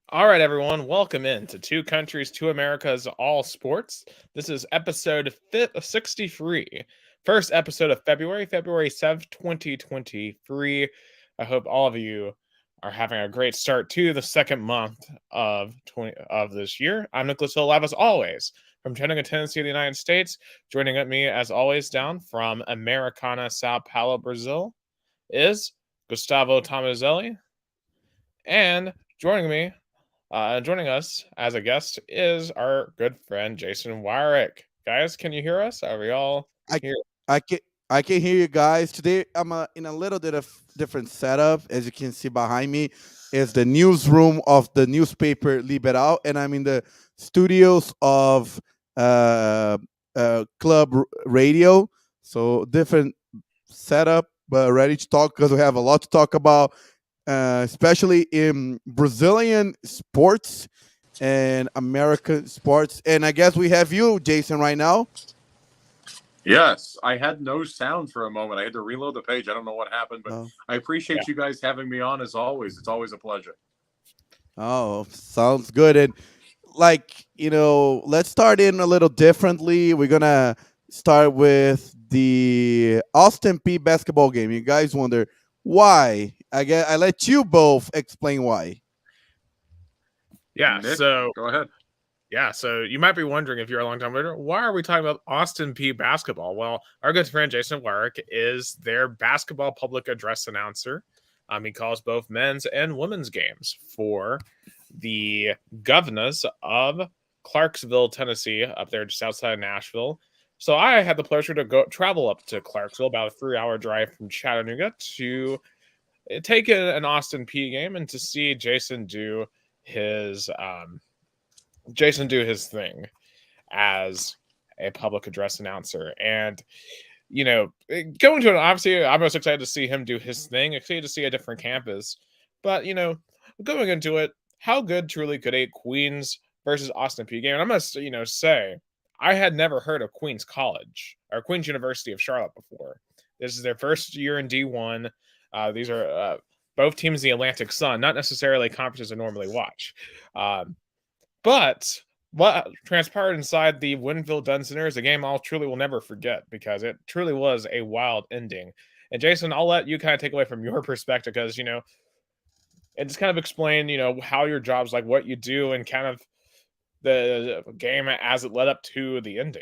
All right, everyone, welcome in to Two Countries, Two Americas, All Sports. This is episode 63, first episode of February 7th, 2023. I hope all of you are having a great start to the second month of this year. I'm Nicholas Hill, live as always from Chattanooga, Tennessee, the United States. Joining me, as always, down from Americana, Sao Paulo, Brazil, is Gustavo Tomazeli. And joining us as a guest is our good friend Jason Wyrick. Guys, can you hear us? Are we all I here? I can I can hear you guys today. I'm in a little bit of different setup. As you can see behind me, is the newsroom of the newspaper Liberal, and I'm in the studios of uh, Radio. So different setup, but ready to talk because we have a lot to talk about, especially in Brazilian sports and American sports. And I guess we have you, Jason, right now. Yes, I had no sound for a moment. I had to reload the page. I don't know what happened, but Oh. I Yeah. appreciate you guys having me on as always. It's always a pleasure. Oh, sounds good. And let's start in a little differently. We're gonna start with the Austin P basketball game. You guys wonder why? I let you both explain why. Yeah, Nick, so go ahead. yeah, so you might be wondering if you're a long time reader, why are we talking about Austin P basketball? Well, our good friend Jason Wyrick is their basketball public address announcer. He calls both men's and women's games for the governors of Clarksville, Tennessee, up there just outside of Nashville. So I had the pleasure to go travel up to Clarksville, about a 3 hour drive from Chattanooga, to take an Austin P game and to see his um, Jason do his thing as a public address announcer. And going to it, obviously, I'm most excited to see him do his thing, excited to see a different campus. But going into it, how good truly could a Queens versus Austin P game? And I must, say, I had never heard of Queens College or Queens University of Charlotte before. This is their first year in D1. These are both teams in the Atlantic Sun, not necessarily conferences I normally watch. Um, but what transpired inside the Winfield Dunn Center is a game I'll truly will never forget because it truly was a wild ending. And Jason, I'll let you kind of take away from your perspective because and just kind of explain how your job's like, what you do, and kind of the game as it led up to the ending.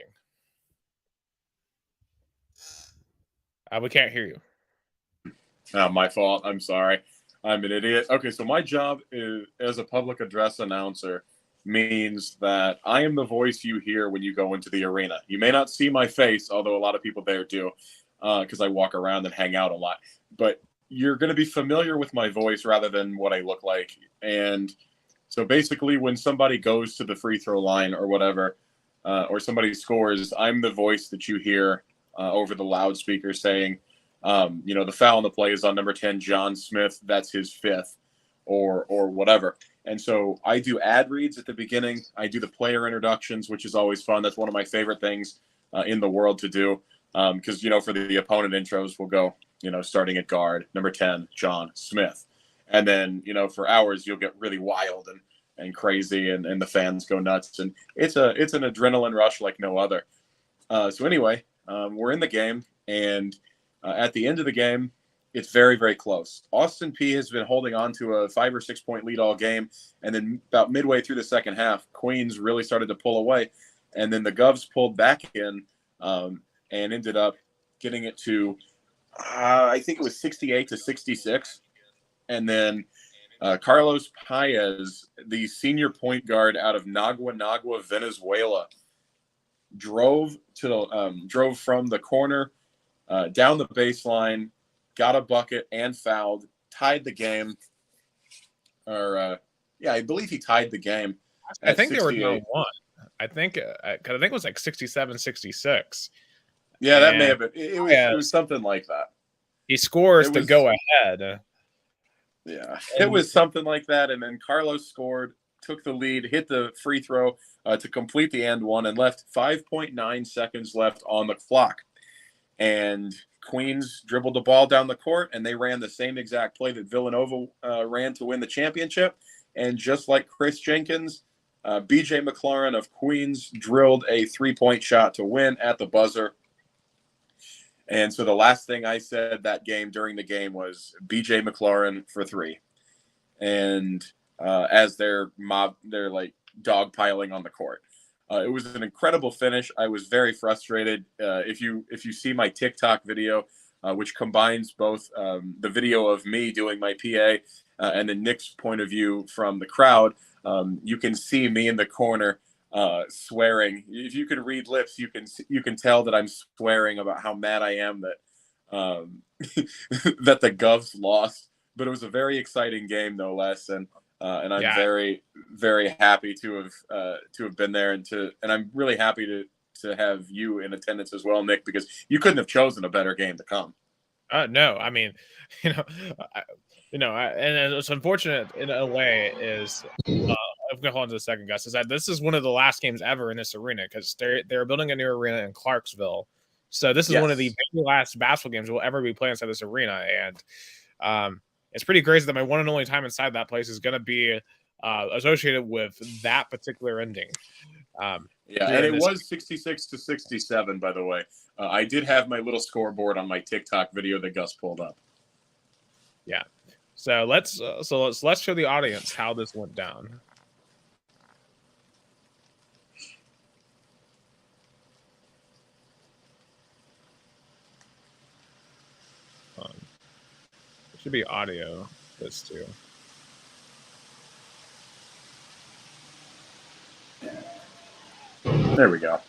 We can't hear you. Oh, my fault. I'm sorry. I'm an idiot. Okay, so my job is as a public address announcer means that I am the voice you hear when you go into the arena. You may not see my face, although a lot of people there do, because I walk around and hang out a lot. But you're going to be familiar with my voice rather than what I look like. And so basically, when somebody goes to the free throw line or whatever, or somebody scores, I'm the voice that you hear over the loudspeaker saying, the foul on the play is on number 10, John Smith. That's his fifth, or whatever. And so I do ad reads at the beginning. I do the player introductions, which is always fun. That's one of my favorite things in the world to do. Because for the opponent intros, we'll go, starting at guard, number 10, John Smith. And then, for hours, you'll get really wild and crazy, and the fans go nuts. And it's an adrenaline rush like no other. So anyway, we're in the game, and at the end of the game, it's very, very close. Austin P has been holding on to a 5 or 6 point lead all game, and then about midway through the second half, Queens really started to pull away, and then the Govs pulled back in and ended up getting it to, I think it was 68-66, and then Carlos Paez, the senior point guard out of Nagua, Venezuela, drove from the corner down the baseline, got a bucket and fouled, tied the game. I believe he tied the game I at think they were down 68. one. I think it was like 67-66. Yeah, that may And have been. It was yes, something like that. he scores It to go was ahead. Yeah, it And was something like that. And then Carlos scored, took the lead, hit the free throw to complete the and one, and left 5.9 seconds left on the clock. And Queens dribbled the ball down the court, and they ran the same exact play that Villanova ran to win the championship. And just like Chris Jenkins, B.J. McLaurin of Queens drilled a 3-point shot to win at the buzzer. And so the last thing I said that game during the game was B.J. McLaurin for 3. And as they're like dogpiling on the court. It was an incredible finish. I was very frustrated. If you see my TikTok video, which combines both the video of me doing my PA and then Nick's point of view from the crowd, you can see me in the corner swearing. If you can read lips, you can tell that I'm swearing about how mad I am that that the Govs lost. But it was a very exciting game, no less, and I'm very, very happy to have been there, and I'm really happy to have you in attendance as well, Nick, because you couldn't have chosen a better game to come. No, I mean, and it's unfortunate in a way is. I'm gonna hold on to the second, Gus. Is that this is one of the last games ever in this arena because they're building a new arena in Clarksville, so this is one of the very last basketball games we'll ever be playing inside this arena, and it's pretty crazy that my one and only time inside that place is going to be associated with that particular ending. And it was 66-67, by the way. I did have my little scoreboard on my TikTok video that Gus pulled up. Yeah. So let's show the audience how this went down. Should be audio. This too. There we go.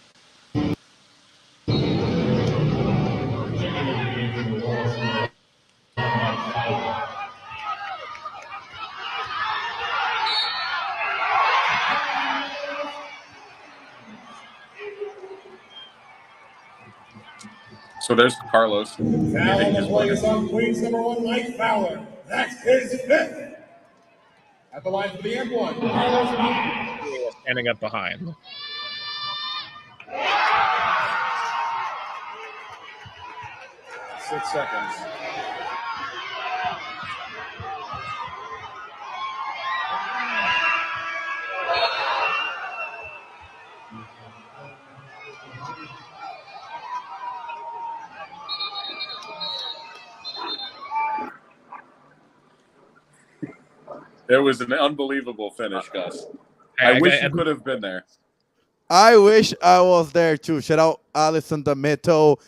So there's Carlos. Now on the play is on Queens #1, Mike Fowler. That's his 5th. At the line for the M1, Carlos standing up behind. Six seconds. It was an unbelievable finish, Gus. I wish you could have been there. I wish I was there too. Shout out Alison D'Ameto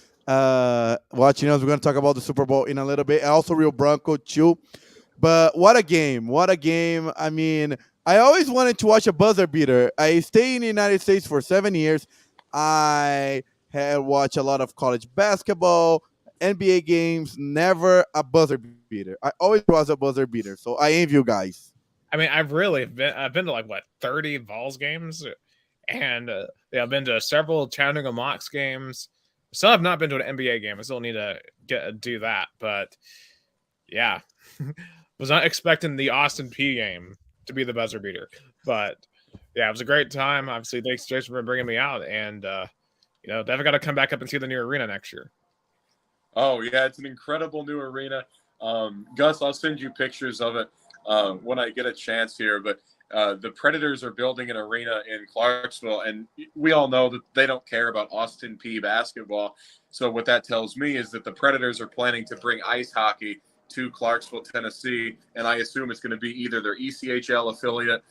watching us. We're going to talk about the Super Bowl in a little bit. And also Rio Branco too. But what a game. What a game. I mean, I always wanted to watch a buzzer beater. I stayed in the United States for 7 years. I had watched a lot of college basketball, NBA games, never a buzzer beater. I always was a buzzer beater. So I envy you guys. I mean, I've been to like 30 Vols games, and I've been to several Chattanooga Mocs games. Still have not been to an NBA game. I still need to do that, but yeah, was not expecting the Austin P game to be the buzzer beater, but yeah, it was a great time. Obviously, thanks Jason for bringing me out, and definitely got to come back up and see the new arena next year. Oh yeah, it's an incredible new arena. Gus, I'll send you pictures of it when I get a chance here, but the Predators are building an arena in Clarksville, and we all know that they don't care about Austin P basketball. So what that tells me is that the Predators are planning to bring ice hockey to Clarksville, Tennessee, and I assume it's going to be either their ECHL affiliate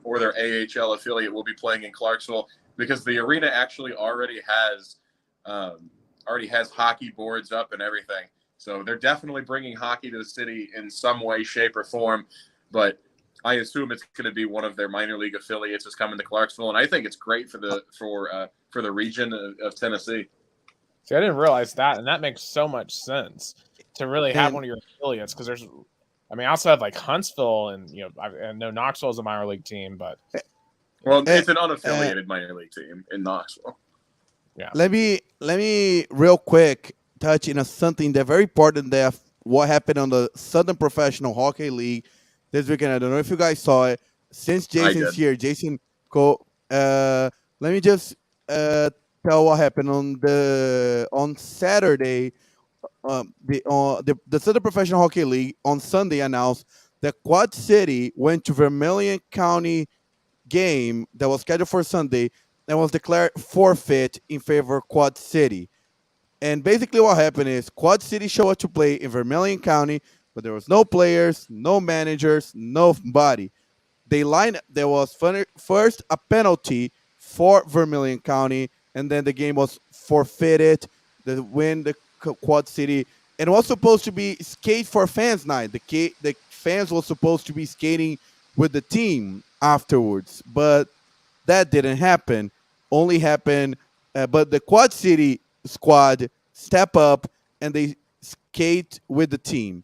or their AHL affiliate will be playing in Clarksville, because the arena actually already has hockey boards up and everything. So they're definitely bringing hockey to the city in some way, shape, or form. But I assume it's going to be one of their minor league affiliates is coming to Clarksville, and I think it's great for the region of Tennessee. See, I didn't realize that, and that makes so much sense to really have one of your affiliates, because there's, I mean, I also have like Huntsville, and I know Knoxville is a minor league team, but it's an unaffiliated minor league team in Knoxville. Yeah. Let me real quick touch in something that's very important there. What happened on the Southern Professional Hockey League this weekend? I don't know if you guys saw it. Since Jason's here, Jason, let me just tell what happened on Saturday. The Southern Professional Hockey League on Sunday announced the Quad City went to Vermilion County game that was scheduled for Sunday and was declared forfeit in favor of Quad City. And basically what happened is Quad City showed up to play in Vermilion County, but there was no players, no managers, nobody. There was first a penalty for Vermilion County, and then the game was forfeited. The win the Quad City, and it was supposed to be skate for fans night. The fans were supposed to be skating with the team afterwards, but that didn't happen. Only happened, but the Quad City squad step up and they skate with the team.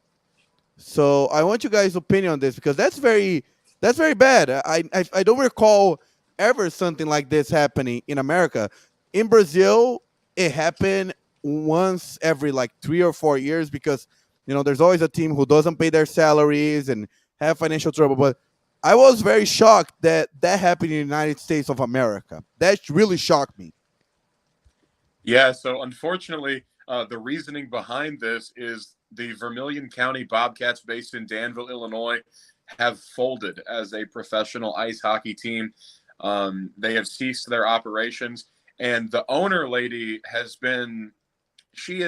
So I want you guys' opinion on this because that's very bad. I don't recall ever something like this happening in America. In Brazil, it happened once every like 3 or 4 years because there's always a team who doesn't pay their salaries and have financial trouble. But I was very shocked that that happened in the United States of America. That really shocked me. Yeah, so unfortunately, the reasoning behind this is the Vermilion County Bobcats, based in Danville, Illinois, have folded as a professional ice hockey team. They have ceased their operations, and the owner lady she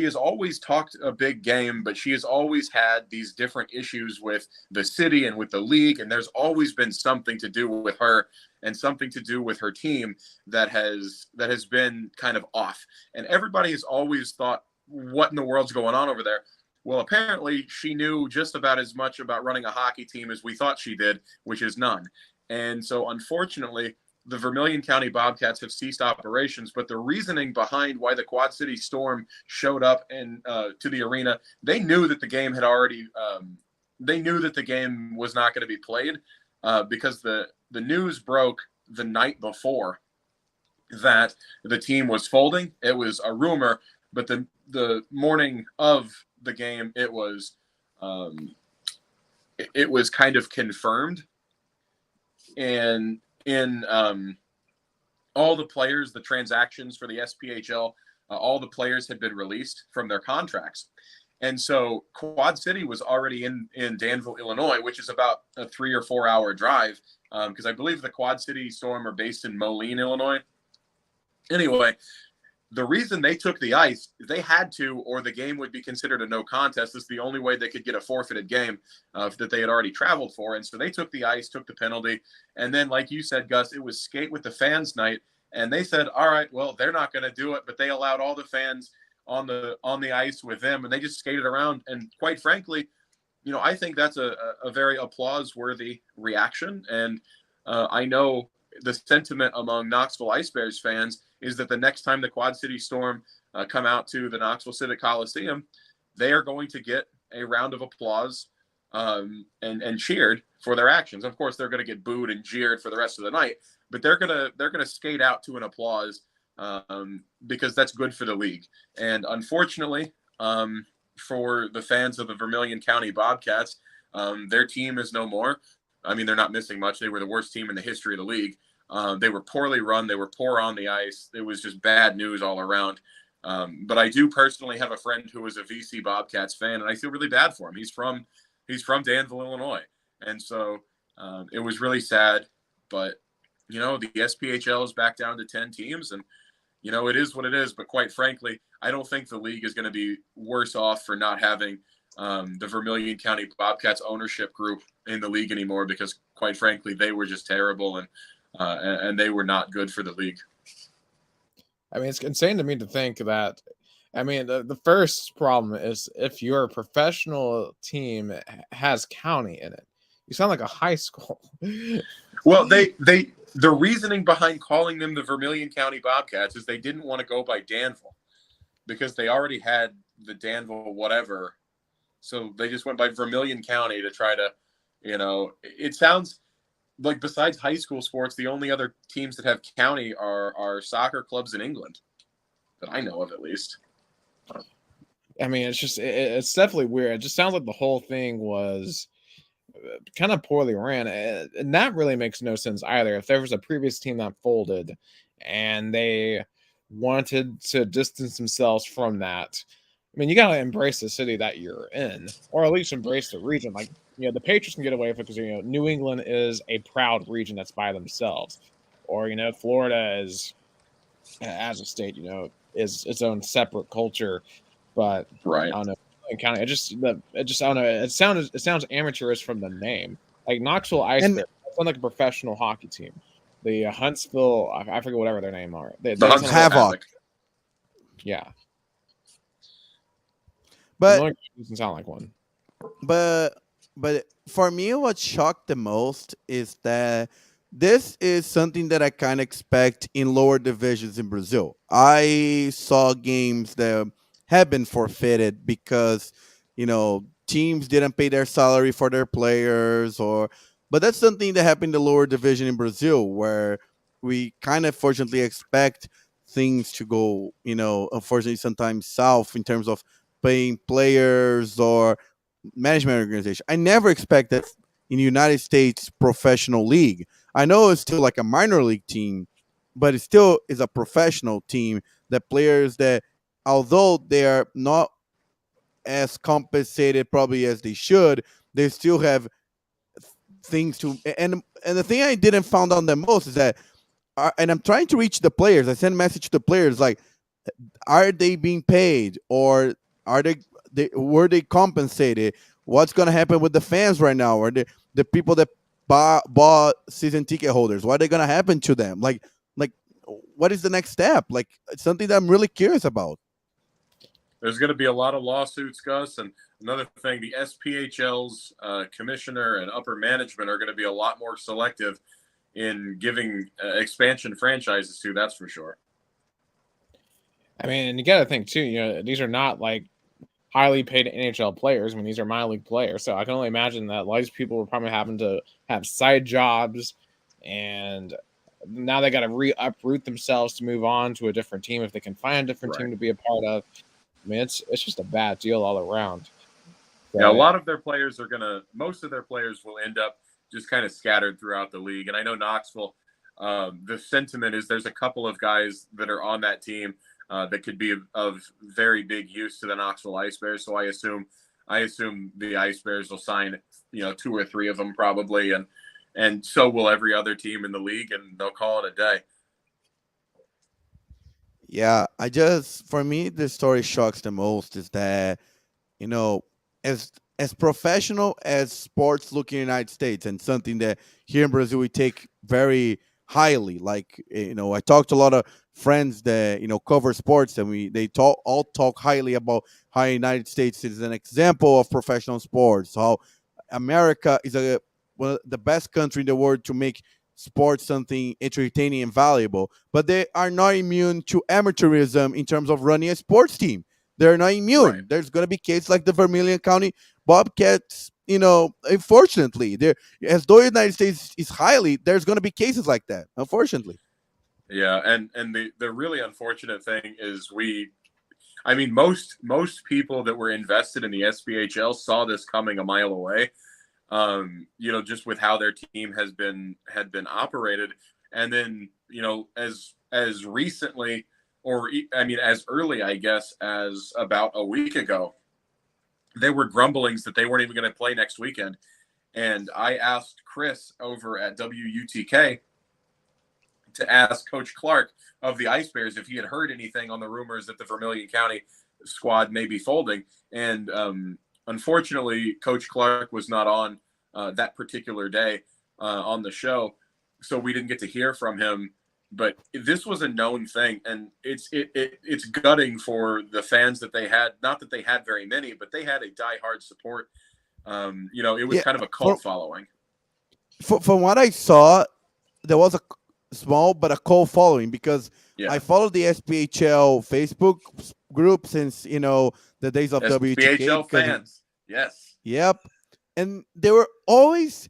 has always talked a big game, but she has always had these different issues with the city and with the league, and there's always been something to do with her and something to do with her team that has been kind of off. And everybody has always thought, what in the world's going on over there? Well, apparently she knew just about as much about running a hockey team as we thought she did, which is none. And so unfortunately, the Vermilion County Bobcats have ceased operations, but the reasoning behind why the Quad City Storm showed up to the arena, they knew that the game was not going to be played because the news broke the night before that the team was folding. It was a rumor, but the morning of the game, it was kind of confirmed. And in all the players, the transactions for the SPHL, all the players had been released from their contracts. And so Quad City was already in Danville, Illinois, which is about a 3 or 4 hour drive, because I believe the Quad City Storm are based in Moline, Illinois. Anyway, the reason they took the ice, they had to, or the game would be considered a no contest. This is the only way they could get a forfeited game that they had already traveled for. And so they took the ice, took the penalty. And then, like you said, Gus, it was skate with the fans night. And they said, all right, well, they're not going to do it. But they allowed all the fans on the ice with them. And they just skated around. And quite frankly, I think that's a very applause-worthy reaction. And I know the sentiment among Knoxville Ice Bears fans is that the next time the Quad City Storm come out to the Knoxville Civic Coliseum, they are going to get a round of applause and cheered for their actions. Of course, they're going to get booed and jeered for the rest of the night, but they're gonna skate out to an applause because that's good for the league. And unfortunately, for the fans of the Vermilion County Bobcats, their team is no more. I mean, they're not missing much. They were the worst team in the history of the league. They were poorly run. They were poor on the ice. It was just bad news all around. But I do personally have a friend who is a VC Bobcats fan, and I feel really bad for him. He's from Danville, Illinois. And so it was really sad. But, the SPHL is back down to 10 teams, and, it is what it is. But quite frankly, I don't think the league is going to be worse off for not having the Vermilion County Bobcats ownership group in the league anymore, because quite frankly, they were just terrible and they were not good for the league. I mean, it's insane to me to think that. I mean, the first problem is if your professional team has county in it, you sound like a high school. Well, the reasoning behind calling them the Vermilion County Bobcats is they didn't want to go by Danville because they already had the Danville whatever. So they just went by Vermilion County to try to, it sounds like besides high school sports, the only other teams that have county are soccer clubs in England that I know of, at least. I mean, it's just, it's definitely weird. It just sounds like the whole thing was kind of poorly ran. And that really makes no sense either. If there was a previous team that folded and they wanted to distance themselves from that, I mean, you gotta embrace the city that you're in, or at least embrace the region. Like, the Patriots can get away with it because New England is a proud region that's by themselves, or Florida is, as a state, is its own separate culture. But Right. I don't know, County. I don't know. It sounds amateurish from the name. Like Knoxville Ice And Bears, sound like a professional hockey team. The Huntsville, I forget whatever their name are. They The sound like Huntsville Havoc. yeah. The but Northern doesn't sound like one. but but for me, what shocked the most is that this is something that I kind of expect in lower divisions in Brazil. I saw games that have been forfeited because teams didn't pay their salary for their players, or but that's something that happened in the lower division in Brazil, where we kind of fortunately expect things to go, unfortunately sometimes south in terms of paying players or management organization. I never expected in the United States professional league. I know it's still like a minor league team, but it still is a professional team. That players that, although they are not as compensated probably as they should, they still have things to. And the thing I didn't found out the most is that, and I'm trying to reach the players. I send a message to the players like, are they being paid, or are were they compensated? What's going to happen with the fans right now, or the people that bought season ticket holders? What are they going to happen to them? Like what is the next step? Like, it's something that I'm really curious about. There's going to be a lot of lawsuits, Gus. And another thing, the SPHL's commissioner and upper management are going to be a lot more selective in giving expansion franchises to. That's for sure. I mean, you got to think too. These are not like highly paid NHL players. I mean, these are minor league players. So I can only imagine that a lot of these people were probably having to have side jobs, and now they got to uproot themselves to move on to a different team if they can find a different team to be a part of. I mean, it's just a bad deal all around. Yeah, a lot of their players most of their players will end up just kind of scattered throughout the league. And I know Knoxville, the sentiment is there's a couple of guys that are on that team that could be of very big use to the Knoxville Ice Bears. So I assume the Ice Bears will sign, 2 or 3 of them probably, and so will every other team in the league, and they'll call it a day. Yeah, for me, this story shocks the most is that, as professional as sports look in the United States, and something that here in Brazil we take very highly. Like, I talked to a lot of friends that cover sports, and they all talk highly about how the United States is an example of professional sports. How America is the best country in the world to make sports something entertaining and valuable, but they are not immune to amateurism in terms of running a sports team. They're not immune. Right. There's going to be cases like the Vermilion County Bobcats. Unfortunately, as though the United States is highly, there's going to be cases like that. Unfortunately. Yeah, and the really unfortunate thing is most people that were invested in the SPHL saw this coming a mile away. Just with how their team had been operated, and then as recently, as early, I guess, as about a week ago, there were grumblings that they weren't even going to play next weekend, and I asked Chris over at WUTK to ask Coach Clark of the Ice Bears if he had heard anything on the rumors that the Vermilion County squad may be folding, and unfortunately, Coach Clark was not on that particular day on the show, so we didn't get to hear from him. But this was a known thing, and it's gutting for the fans that they had. Not that they had very many, but they had a diehard support. It was kind of a cult following. From what I saw, there was a small but a cult following, because I followed the SPHL Facebook group since the days of WTK. SPHL fans, yes, yep, and there were always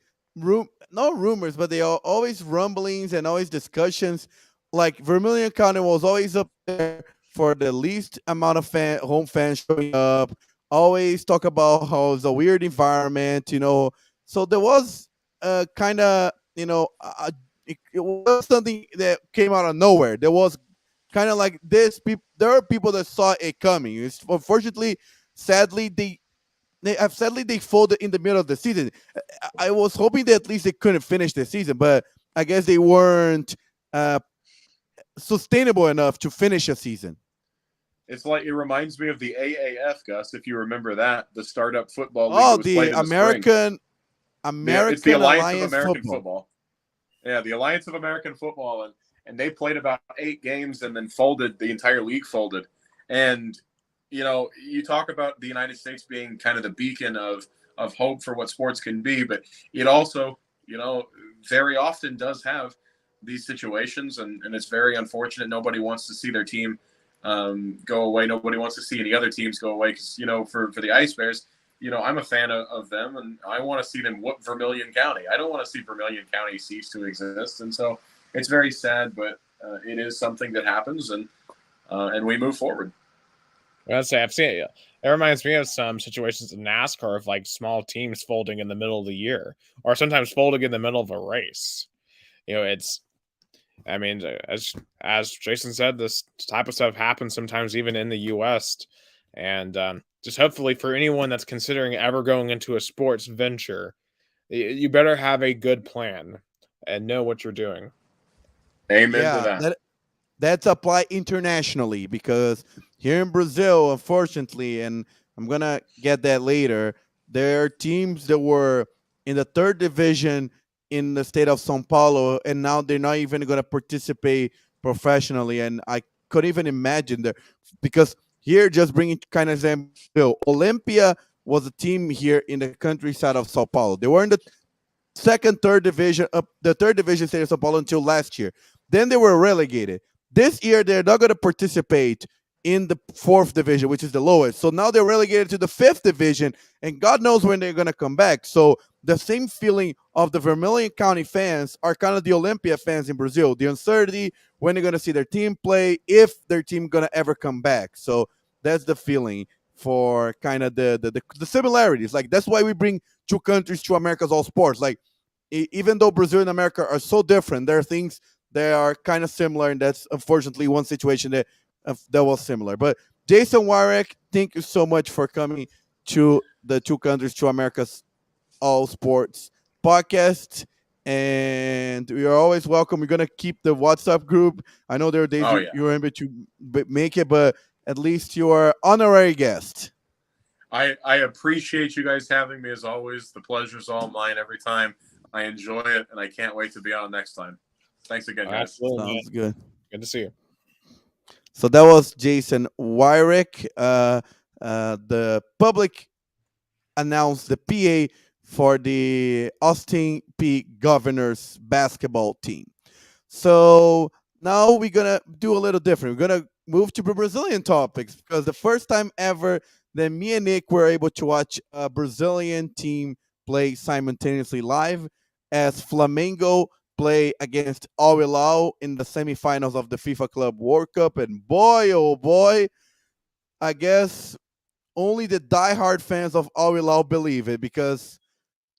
not rumors, but they are always rumblings and always discussions. Like, Vermilion County was always up there for the least amount of home fans showing up. Always talk about how it's a weird environment, So there was kind of, it was something that came out of nowhere. There was kind of like this. There are people that saw it coming. Unfortunately, sadly, they folded in the middle of the season. I was hoping that at least they couldn't finish the season, but I guess they weren't sustainable enough to finish a season. It's like it reminds me of the AAF, Gus, if you remember that, the startup football league that Oh, was the played in the spring. It's the Alliance of American Football. Yeah, the Alliance of American Football, and they played about 8 games and then folded. The entire league folded. And you talk about the United States being kind of the beacon of hope for what sports can be, but it also, very often does have these situations, and it's very unfortunate. Nobody wants to see their team go away. Nobody wants to see any other teams go away because, for the Ice Bears, I'm a fan of them, and I want to see them whoop Vermilion County. I don't want to see Vermilion County cease to exist, and so it's very sad, but it is something that happens, and we move forward. I'd say I've seen it. It reminds me of some situations in NASCAR of like small teams folding in the middle of the year, or sometimes folding in the middle of a race. I mean, as Jason said, this type of stuff happens sometimes even in the U.S. And just hopefully for anyone that's considering ever going into a sports venture, you better have a good plan and know what you're doing. Amen to that. That's applied internationally, because here in Brazil, unfortunately, and I'm going to get that later, there are teams that were in the 3rd division in the state of São Paulo, and now they're not even going to participate professionally. And I couldn't even imagine that, because here, just bringing kind of example, Olympia was a team here in the countryside of São Paulo. They were in the 2nd, 3rd division, the 3rd division state of São Paulo until last year. Then they were relegated. This year, they're not going to participate in the 4th division, which is the lowest. So now they're relegated to the 5th division, and God knows when they're going to come back. So the same feeling of the Vermilion County fans are kind of the Olympia fans in Brazil. The uncertainty when they're going to see their team play, if their team going to ever come back. So that's the feeling for kind of the similarities. Like, that's why we bring 2 countries to America's all sports. Like, even though Brazil and America are so different, there are things that are kind of similar, and that's unfortunately one situation that was similar. But Jason Wyrick, thank you so much for coming to the 2 countries to America's all sports podcast, and you're always welcome. We're gonna keep the WhatsApp group. I know there are days you're able to make it, but at least you are honorary guest. I appreciate you guys having me as always. The pleasure's all mine every time. I enjoy it, and I can't wait to be on next time. Thanks again, guys. Sounds good. Good to see you. So that was Jason Wyrick. The public announced the PA for the Austin P Governors basketball team. So now we're going to do a little different. We're going to move to Brazilian topics, because the first time ever that me and Nick were able to watch a Brazilian team play simultaneously live, as Flamengo play against Al Hilal in the semifinals of the FIFA Club World Cup. And boy, oh boy, I guess only the diehard fans of Al Hilal believe it, because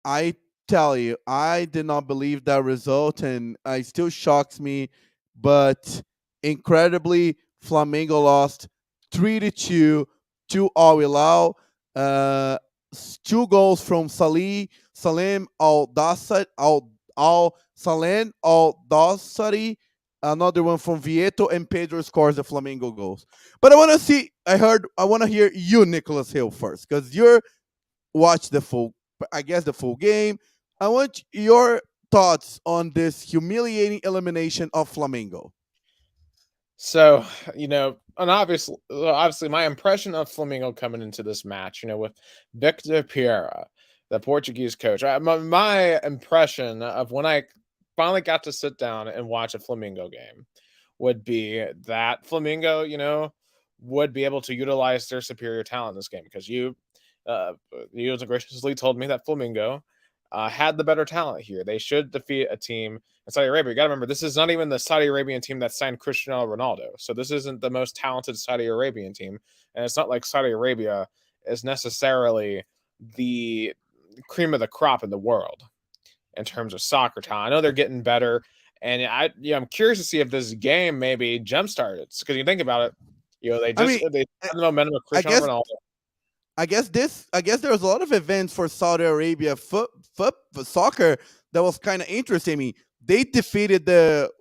I tell you, I did not believe that result, and it still shocks me. But incredibly, Flamengo lost 3-2 to Al Hilal. 2 goals from Salim Al-Dassari, another one from Vieto, and Pedro scores the Flamengo goals. But I want to hear you, Nicholas Hill, first, because you're watched the full game. I want your thoughts on this humiliating elimination of Flamengo. So, and obviously my impression of Flamengo coming into this match, with Victor Pereira, the Portuguese coach, my impression of when I finally got to sit down and watch a Flamengo game would be that Flamengo, would be able to utilize their superior talent in this game, because you graciously told me that Flamengo had the better talent here. They should defeat a team in Saudi Arabia. You got to remember, this is not even the Saudi Arabian team that signed Cristiano Ronaldo. So this isn't the most talented Saudi Arabian team. And it's not like Saudi Arabia is necessarily the cream of the crop in the world in terms of soccer talent. I know they're getting better. And I'm curious to see if this game maybe jumpstarted it, because you think about it, they I just mean, they have the momentum of I Cristiano guess Ronaldo. I guess there's a lot of events for Saudi Arabia soccer that was kind of interesting. I mean, they defeated the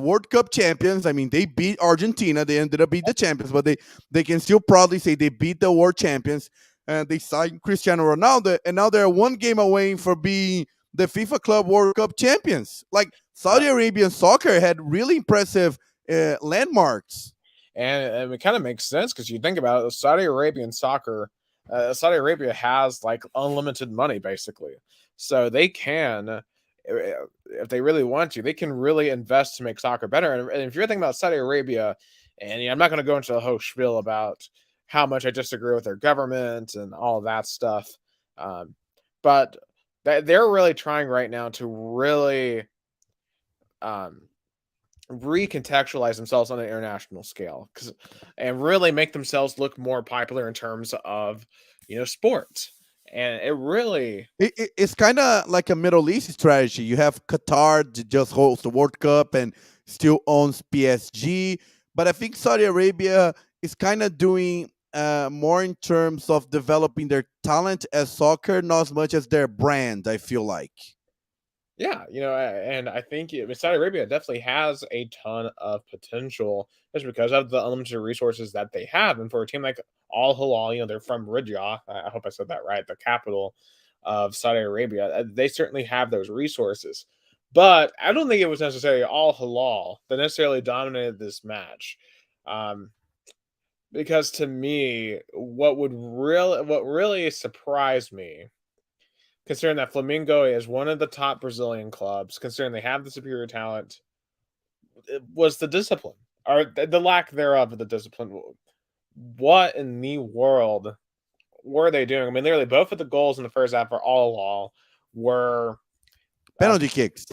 World Cup champions. I mean, they beat Argentina. They ended up being the champions, but they can still proudly say they beat the world champions. And they signed Cristiano Ronaldo, and now they're one game away for being the FIFA Club World Cup champions. Like Saudi Arabian soccer had really impressive landmarks. And it kind of makes sense because you think about it, Saudi Arabian soccer, Saudi Arabia has like unlimited money basically. So they can, if they really want to, they can really invest to make soccer better. And if you're thinking about Saudi Arabia, and I'm not going to go into a whole spiel about how much I disagree with their government and all of that stuff, but they're really trying right now to really recontextualize themselves on an international scale and really make themselves look more popular in terms of sports. And it really it's kind of like a Middle East strategy. You have Qatar to just host the World Cup and still owns PSG, but I think Saudi Arabia is kind of doing more in terms of developing their talent as soccer, not as much as their brand. I feel like. Yeah, and I think Saudi Arabia definitely has a ton of potential just because of the unlimited resources that they have. And for a team like Al Hilal, they're from Riyadh. I hope I said that right, the capital of Saudi Arabia. They certainly have those resources. But I don't think it was necessarily Al Hilal that necessarily dominated this match. Because to me, what really surprised me, considering that Flamengo is one of the top Brazilian clubs, considering they have the superior talent, was the discipline or the lack thereof of the discipline. What in the world were they doing? I mean, literally both of the goals in the first half for all were penalty kicks,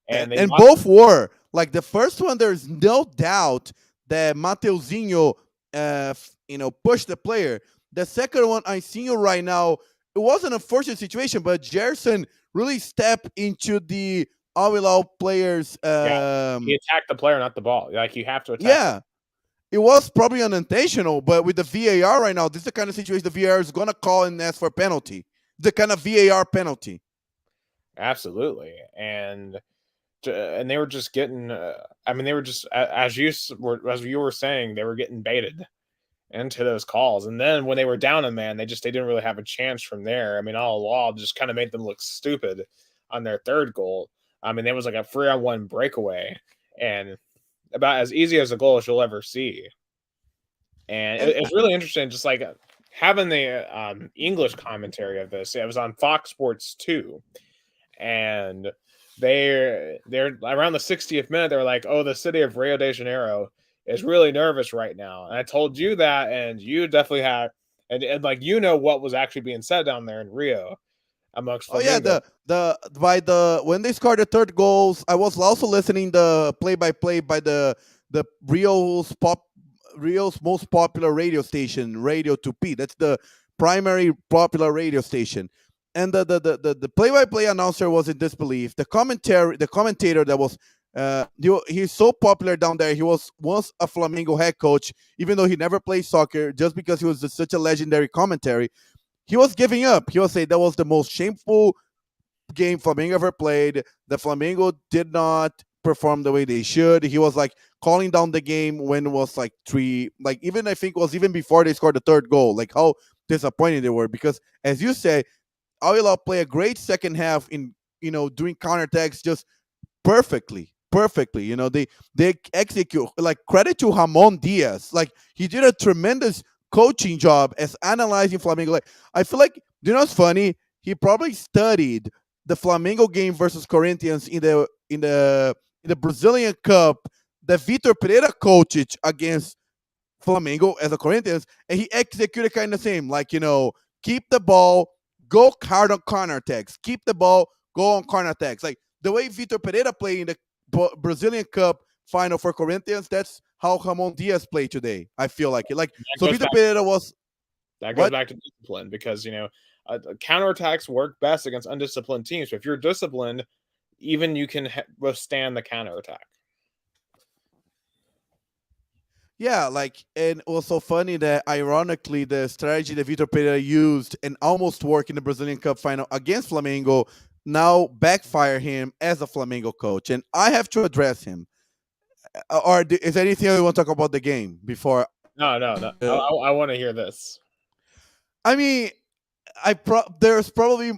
and both were like the first one. There's no doubt that Mateuzinho, pushed the player. The second one, I see you right now. It wasn't a fortunate situation, but Gerson really stepped into the Al Hilal players. He attacked the player, not the ball. Like you have to attack. Yeah, it was probably unintentional, but with the VAR right now, this is the kind of situation the VAR is gonna call and ask for a penalty. The kind of VAR penalty. Absolutely, and they were just getting. They were just as you were saying, they were getting baited into those calls. And then when they were down a man, they didn't really have a chance from there. I mean, Al Hilal just kind of made them look stupid on their third goal. I mean, there was like a 3-on-1 breakaway and about as easy as a goal as you'll ever see. And it's really interesting, just like having the English commentary of this. It was on Fox Sports 2. And they're around the 60th minute, they're like, oh, the city of Rio de Janeiro is really nervous right now. And I told you that, and you definitely had, and like what was actually being said down there in Rio amongst Flamengo. When they scored the third goals, I was also listening the play-by-play by the Rio's most popular radio station, Radio 2P. That's the primary popular radio station. And the play-by-play announcer was in disbelief. The commentator that was he's so popular down there. He was once a Flamengo head coach, even though he never played soccer, just because he was such a legendary commentary. He was giving up. He was saying that was the most shameful game Flamengo ever played. The Flamengo did not perform the way they should. He was like calling down the game when it was like 3, like even I think it was even before they scored the third goal, like how disappointed they were. Because as you say, Al Hilal play a great second half in doing counterattacks just perfectly. They execute, like, credit to Ramon Diaz. Like, he did a tremendous coaching job as analyzing Flamengo. Like, I feel like, what's funny? He probably studied the Flamengo game versus Corinthians in the Brazilian Cup that Vitor Pereira coached against Flamengo as a Corinthians, and he executed kind of the same. Like, keep the ball, go hard on counterattacks. Keep the ball, go on counterattacks. Like the way Vitor Pereira played in the Brazilian Cup final for Corinthians, that's how Ramon Diaz played today. I feel like it. Like, so Vitor Pereira was. That goes back to discipline because counterattacks work best against undisciplined teams. So if you're disciplined, even you can withstand the counterattack. Yeah, like, and it was so funny that ironically the strategy that Vitor Pereira used and almost worked in the Brazilian Cup final against Flamengo now backfire him as a Flamengo coach, and I have to address him. Or is there anything you want to talk about the game before? No. I want to hear this. I mean, there's probably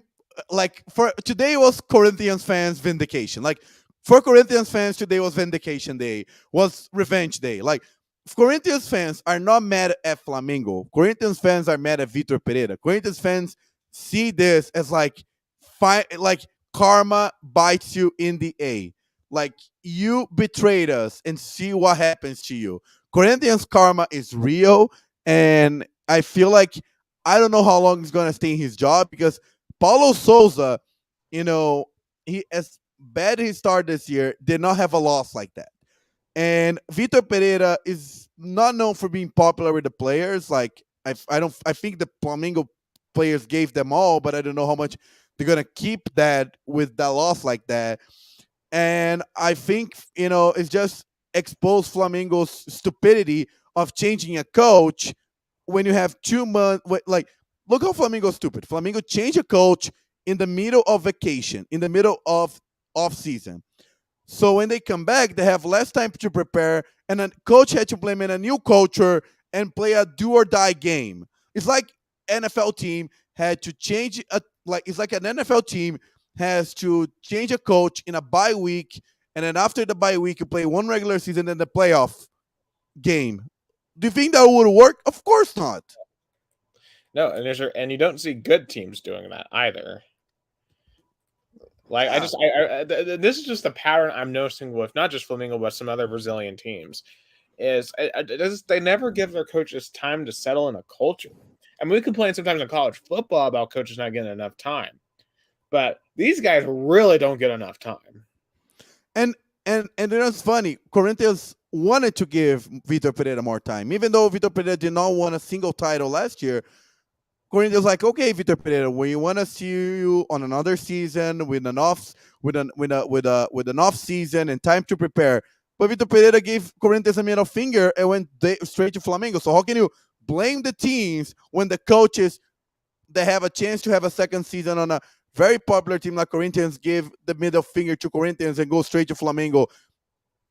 like for today was Corinthians fans vindication. Like for Corinthians fans today was vindication day, was revenge day. Like Corinthians fans are not mad at Flamengo. Corinthians fans are mad at Vitor Pereira. Corinthians fans see this as like like karma bites you in the A. Like you betrayed us and see what happens to you. Corinthians karma is real, and I feel like I don't know how long he's gonna stay in his job because Paulo Souza, you know, he as bad as he started this year, did not have a loss like that. And Vitor Pereira is not known for being popular with the players. Like I think the Flamengo players gave them all, but I don't know how much they're gonna keep that with that loss like that. And I think it's just exposed Flamengo's stupidity of changing a coach when you have 2 months. Like, look how Flamengo's stupid. Flamengo changed a coach in the middle of vacation, in the middle of off season. So when they come back, they have less time to prepare, and a coach had to implement a new culture and play a do or die game. It's like NFL team had to change it's like an NFL team has to change a coach in a bye week, and then after the bye week, you play one regular season and the playoff game. Do you think that would work? Of course not. No, and you don't see good teams doing that either. Like Yeah. this is just a pattern I'm noticing with not just Flamengo but some other Brazilian teams. They never give their coaches time to settle in a culture. I mean, we complain sometimes in college football about coaches not getting enough time, but these guys really don't get enough time. And it's funny. Corinthians wanted to give Vitor Pereira more time, even though Vitor Pereira did not win a single title last year. Corinthians like, okay, Vitor Pereira, we want to see you on another season with an off season and time to prepare. But Vitor Pereira gave Corinthians a middle finger and went straight to Flamengo. So how can you blame the teams when the coaches they have a chance to have a second season on a very popular team like Corinthians give the middle finger to Corinthians and go straight to Flamengo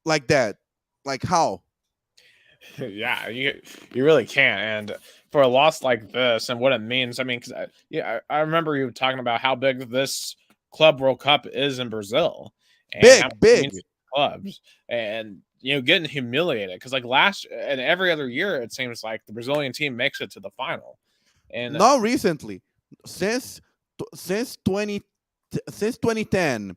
like that? Like how? Yeah, you really can't. And for a loss like this and what it means, I mean, because I remember you talking about how big this Club World Cup is in Brazil, and Big. Clubs, and getting humiliated because like last and every other year it seems like the Brazilian team makes it to the final, and not recently, since 2010,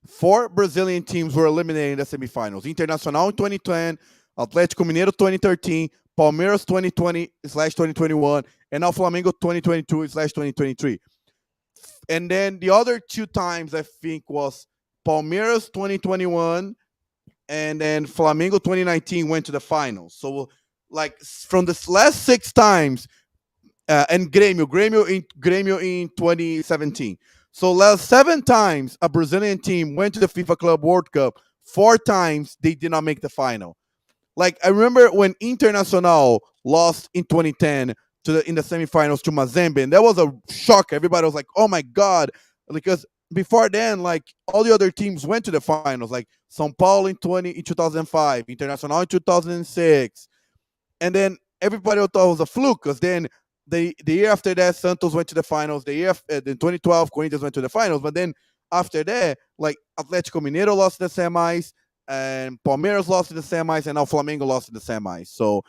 4 Brazilian teams were eliminated in the semifinals: Internacional in 2010, Atlético Mineiro 2013, Palmeiras 2020/2021, and now Flamengo 2022/2023. And then the other 2 times I think was Palmeiras 2021 and then Flamengo 2019 went to the finals. So like from the last 6 times, and Grêmio in 2017. So last 7 times a Brazilian team went to the FIFA Club World Cup. 4 times they did not make the final. Like I remember when Internacional lost in 2010 in the semifinals to Mazembe, and that was a shock. Everybody was like, "Oh my god!" Because before then, like all the other teams went to the finals, like São Paulo in 2005, Internacional in 2006, and then everybody thought it was a fluke because then the year after that, Santos went to the finals. The year after, in 2012, Corinthians went to the finals, but then after that, like Atlético Mineiro lost the semis, and Palmeiras lost in the semis, and now Flamengo lost in the semis. So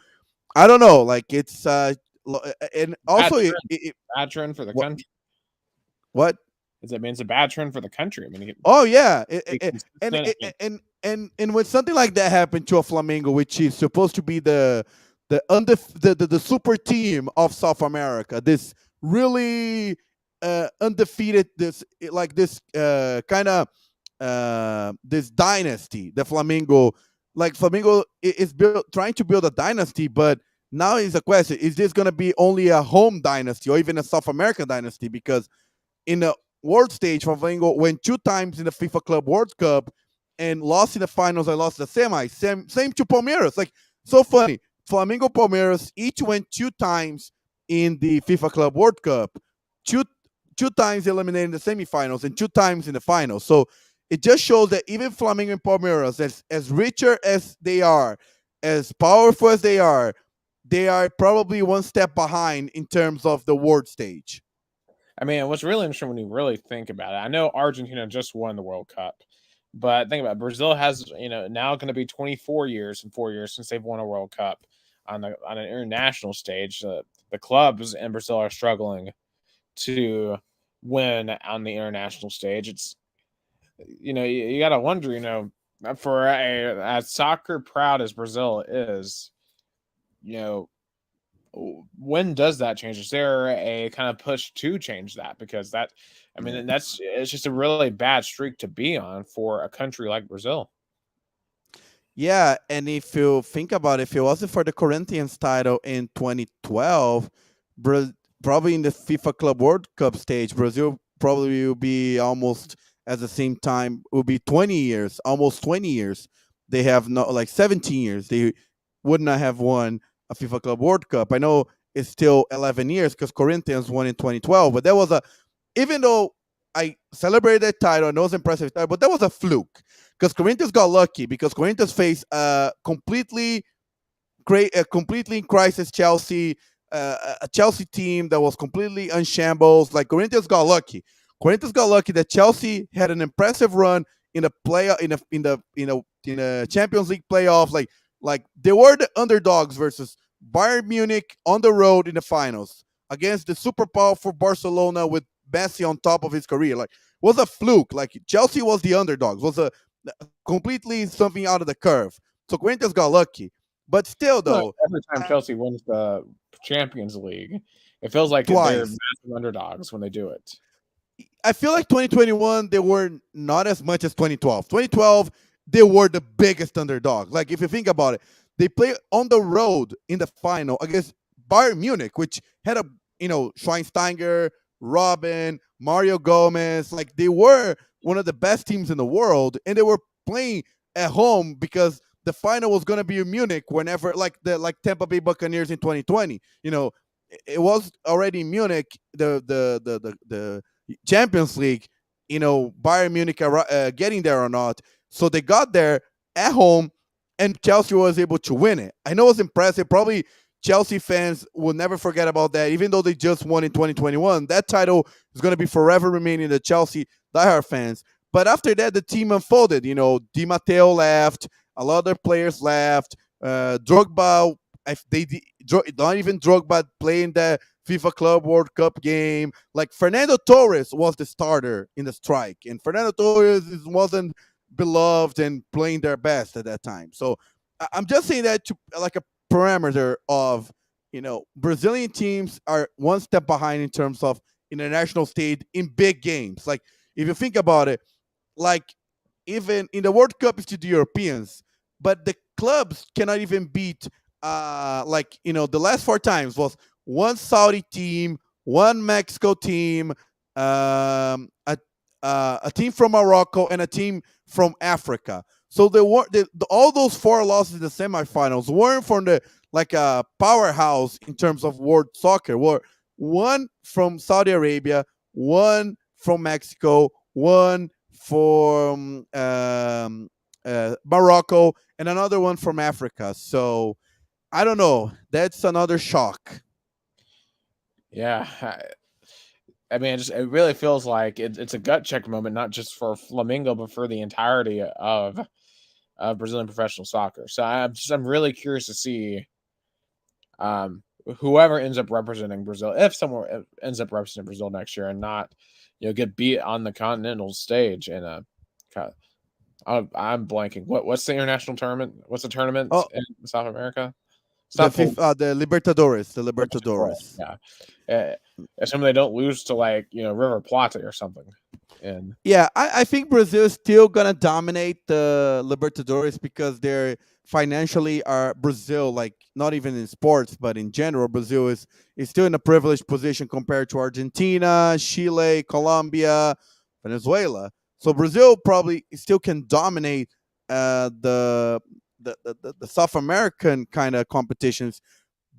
I don't know. Like it's and also bad trend for the what, country. What? It means a bad trend for the country. I mean, oh yeah, and when something like that happened to a Flamengo, which is supposed to be the super team of South America, this really undefeated, this kind of this dynasty, the Flamengo, like Flamengo is trying to build a dynasty, but now is a question: is this going to be only a home dynasty or even a South American dynasty? Because world stage, Flamengo went 2 times in the FIFA Club World Cup and lost in the finals and lost the semis. Same to Palmeiras. Like, so funny. Flamengo, Palmeiras each went 2 times in the FIFA Club World Cup. Two times eliminated in the semifinals and 2 times in the finals. So it just shows that even Flamengo and Palmeiras, as richer as they are, as powerful as they are probably one step behind in terms of the world stage. I mean, what's really interesting when you really think about it, I know Argentina just won the World Cup, but think about it, Brazil has, now going to be 24 years in 4 years since they've won a World Cup on an international stage. The clubs in Brazil are struggling to win on the international stage. It's, you got to wonder, for as soccer proud as Brazil is, when does that change? Is there a kind of push to change that? Because it's just a really bad streak to be on for a country like Brazil. Yeah, and if you think about it, if it wasn't for the Corinthians title in 2012, probably in the FIFA Club World Cup stage, Brazil probably will be almost at the same time, will be 20 years, almost 20 years. They have not like 17 years. They would not have won a FIFA Club World Cup. I know it's still 11 years because Corinthians won in 2012, but that was even though I celebrated that title and it was impressive title, but that was a fluke because Corinthians got lucky because Corinthians faced a completely in crisis Chelsea, a Chelsea team that was completely unshambles. Like Corinthians got lucky. Corinthians got lucky that Chelsea had an impressive run in a Champions League playoff. Like they were the underdogs versus Bayern Munich on the road in the finals against the super powerful Barcelona with Messi on top of his career. Like, was a fluke. Like Chelsea was the underdogs. Was a completely something out of the curve. So Corinthians got lucky. But still, though, every time Chelsea wins the Champions League, it feels like twice. They're massive underdogs when they do it. I feel like 2021, they were not as much as 2012. 2012, they were the biggest underdog. Like, if you think about it, they play on the road in the final against Bayern Munich, which had Schweinsteiger, Robin, Mario Gomez. Like, they were one of the best teams in the world, and they were playing at home because the final was going to be in Munich whenever, like Tampa Bay Buccaneers in 2020. It was already in Munich, the Champions League, Bayern Munich getting there or not. So they got there at home, and Chelsea was able to win it. I know it was impressive. Probably Chelsea fans will never forget about that, even though they just won in 2021. That title is going to be forever remaining the Chelsea diehard fans. But after that, the team unfolded. Di Matteo left. A lot of their players left. Drogba, not even Drogba playing the FIFA Club World Cup game. Like Fernando Torres was the starter in the strike, and Fernando Torres wasn't beloved and playing their best at that time. So I'm just saying that to like a parameter of Brazilian teams are one step behind in terms of international stage in big games. Like if you think about it, like even in the World Cup it's to the Europeans, but the clubs cannot even beat the last 4 times was one Saudi team, one Mexico team, a team from Morocco, and a team from Africa. So all those 4 losses in the semifinals weren't from the powerhouse in terms of world soccer. Were one from Saudi Arabia, one from Mexico, one from Morocco, and another one from Africa. So I don't know. That's another shock. Yeah. I mean, it really feels like it's a gut check moment, not just for Flamengo, but for the entirety of Brazilian professional soccer. So I'm really curious to see whoever ends up representing Brazil, if someone ends up representing Brazil next year and not get beat on the continental stage in a. I'm blanking. What's the international tournament? What's the tournament in South America? The Libertadores. The Libertadores. Yeah. Assuming they don't lose to River Plate or something. And yeah, I think Brazil is still gonna dominate the Libertadores because they're financially are Brazil, like not even in sports, but in general, Brazil is still in a privileged position compared to Argentina, Chile, Colombia, Venezuela. So Brazil probably still can dominate the South American kind of competitions,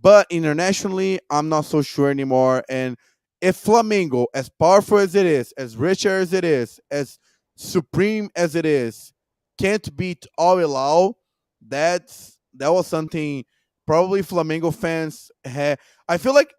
but internationally, I'm not so sure anymore. And if Flamengo, as powerful as it is, as rich as it is, as supreme as it is, can't beat Al Hilal, that was something probably Flamengo fans had. I feel like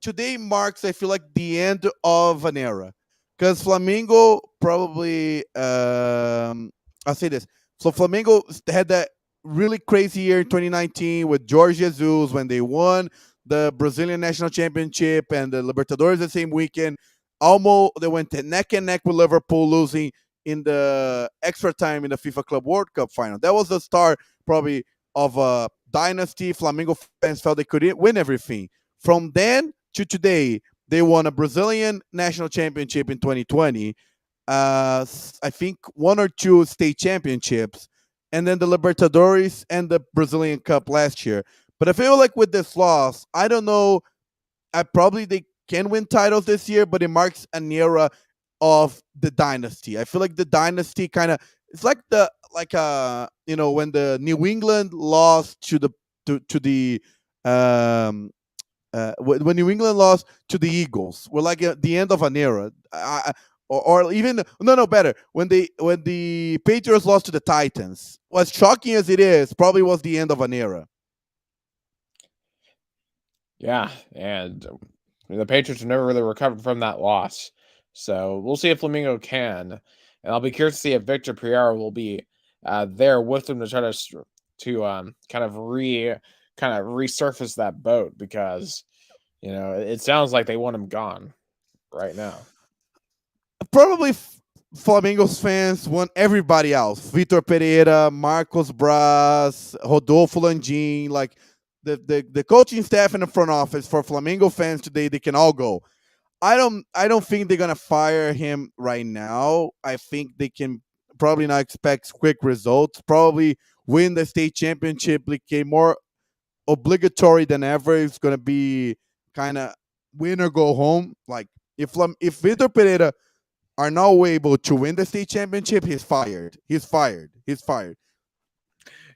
today marks, I feel like, the end of an era, because Flamengo probably I'll say this. So Flamengo had that really crazy year in 2019 with Jorge Jesus when they won the Brazilian national championship and the Libertadores the same weekend. Almost they went neck and neck with Liverpool, losing in the extra time in the FIFA Club World Cup final. That was the start probably of a dynasty. Flamengo fans felt they could win everything. From then to today, they won a Brazilian national championship in 2020. I think one or two state championships, and then the Libertadores and the Brazilian Cup last year. But I feel like with this loss, I don't know. I probably they can win titles this year, but it marks an era of the dynasty. I feel like the dynasty kind of it's like when the New England lost to the when New England lost to the Eagles. We're like at the end of an era. Or even no better when the Patriots lost to the Titans. As shocking as it is, probably was the end of an era. Yeah, and the Patriots have never really recovered from that loss. So we'll see if Flamingo can, and I'll be curious to see if Victor Pereira will be there with them to try to kind of resurface that boat, because it sounds like they want him gone right now. Probably Flamengo's fans want everybody else. Vitor Pereira, Marcos Braz, Rodolfo Landim, like the coaching staff and the front office for Flamengo fans today, they can all go. I don't think they're gonna fire him right now. I think they can probably not expect quick results. Probably win the state championship, became more obligatory than ever. It's gonna be kind of win or go home. Like if Vitor Pereira are not able to win the state championship, he's fired. He's fired. He's fired.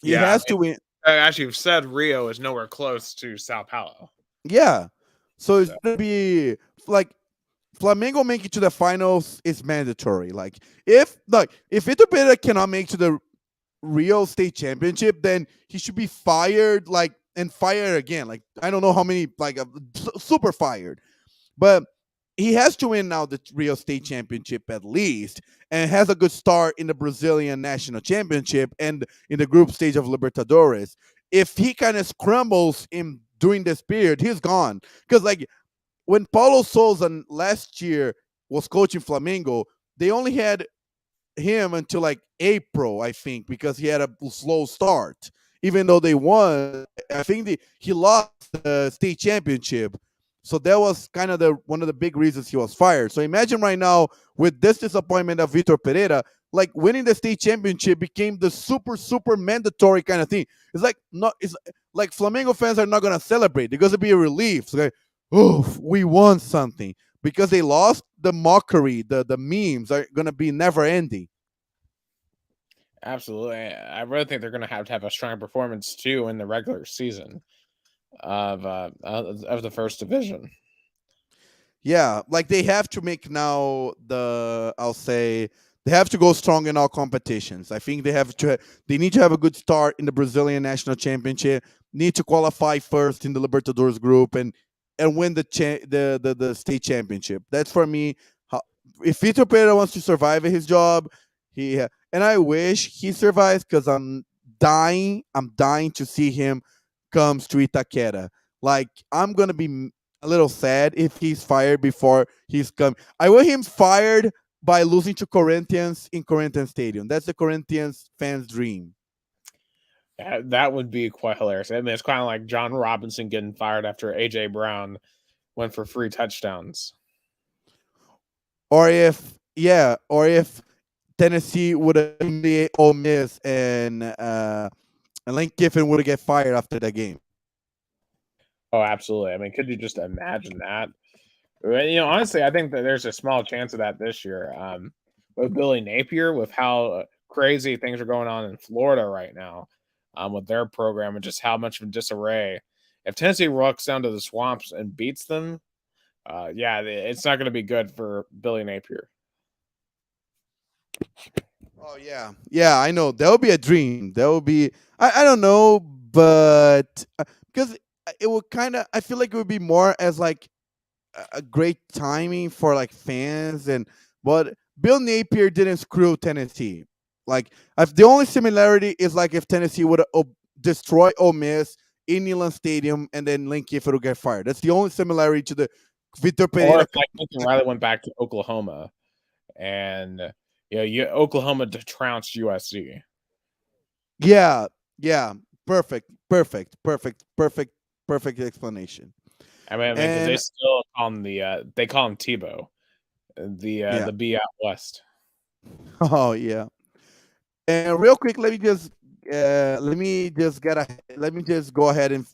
He Yeah, has to win. actually, you've said Rio is nowhere close to Sao Paulo. Yeah. So it's gonna be like Flamengo make it to the finals is mandatory. If Vitor Pereira cannot make to the Rio State Championship, then he should be fired. And fired again. Like I don't know how many. Super fired. But he has to win now the Rio State Championship at least, and has a good start in the Brazilian National Championship and in the group stage of Libertadores. If he kind of scrambles in during this period, he's gone. Because when Paulo Souza last year was coaching Flamengo, they only had him until April, I think, because he had a slow start. Even though they won, I think he lost the state championship. So that was kind of one of the big reasons he was fired. So imagine right now with this disappointment of Vitor Pereira, winning the state championship became the super mandatory kind of thing. It's like Flamengo fans are not gonna celebrate. They're gonna be a relief. It's like, oh, we won something. Because they lost, the mockery, the memes are gonna be never ending. Absolutely. I really think they're going to have a strong performance too in the regular season of the first division. Yeah, they have to make now I'll say they have to go strong in all competitions. I think they need to have a good start in the Brazilian National Championship, need to qualify first in the Libertadores group and win the state championship. That's for me. If Vitor Pereira wants to survive at his job, and I wish he survives because I'm dying to see him comes to Itaquera. I'm gonna be a little sad if he's fired before he's come. I want him fired by losing to Corinthians in Corinthians Stadium. That's the Corinthians fans' dream. That would be quite hilarious. I mean, it's kind of like John Robinson getting fired after AJ Brown went for 3 touchdowns. Or if Tennessee would have eliminated Ole Miss and and Lane Kiffin would get fired after that game. Oh, absolutely. I mean, could you just imagine that? Honestly, I think that there's a small chance of that this year. With Billy Napier, with how crazy things are going on in Florida right now, with their program and just how much of a disarray. If Tennessee rocks down to the Swamps and beats them, it's not going to be good for Billy Napier. Oh yeah, I know. That would be a dream. That would be. I don't know, but because it would kind of. I feel like it would be more as like a great timing for like fans but Bill Napier didn't screw Tennessee. Like if the only similarity is like if Tennessee would destroy Ole Miss in Neyland Stadium and then Lane Kiffin would get fired. That's the only similarity to the Vitor Or Pereira. if like Lincoln Riley went back to Oklahoma and Oklahoma trounced USC. Yeah, perfect explanation. I mean, because they still call him they call him Tebow, the B out west. Oh yeah. And real quick, let me just go ahead and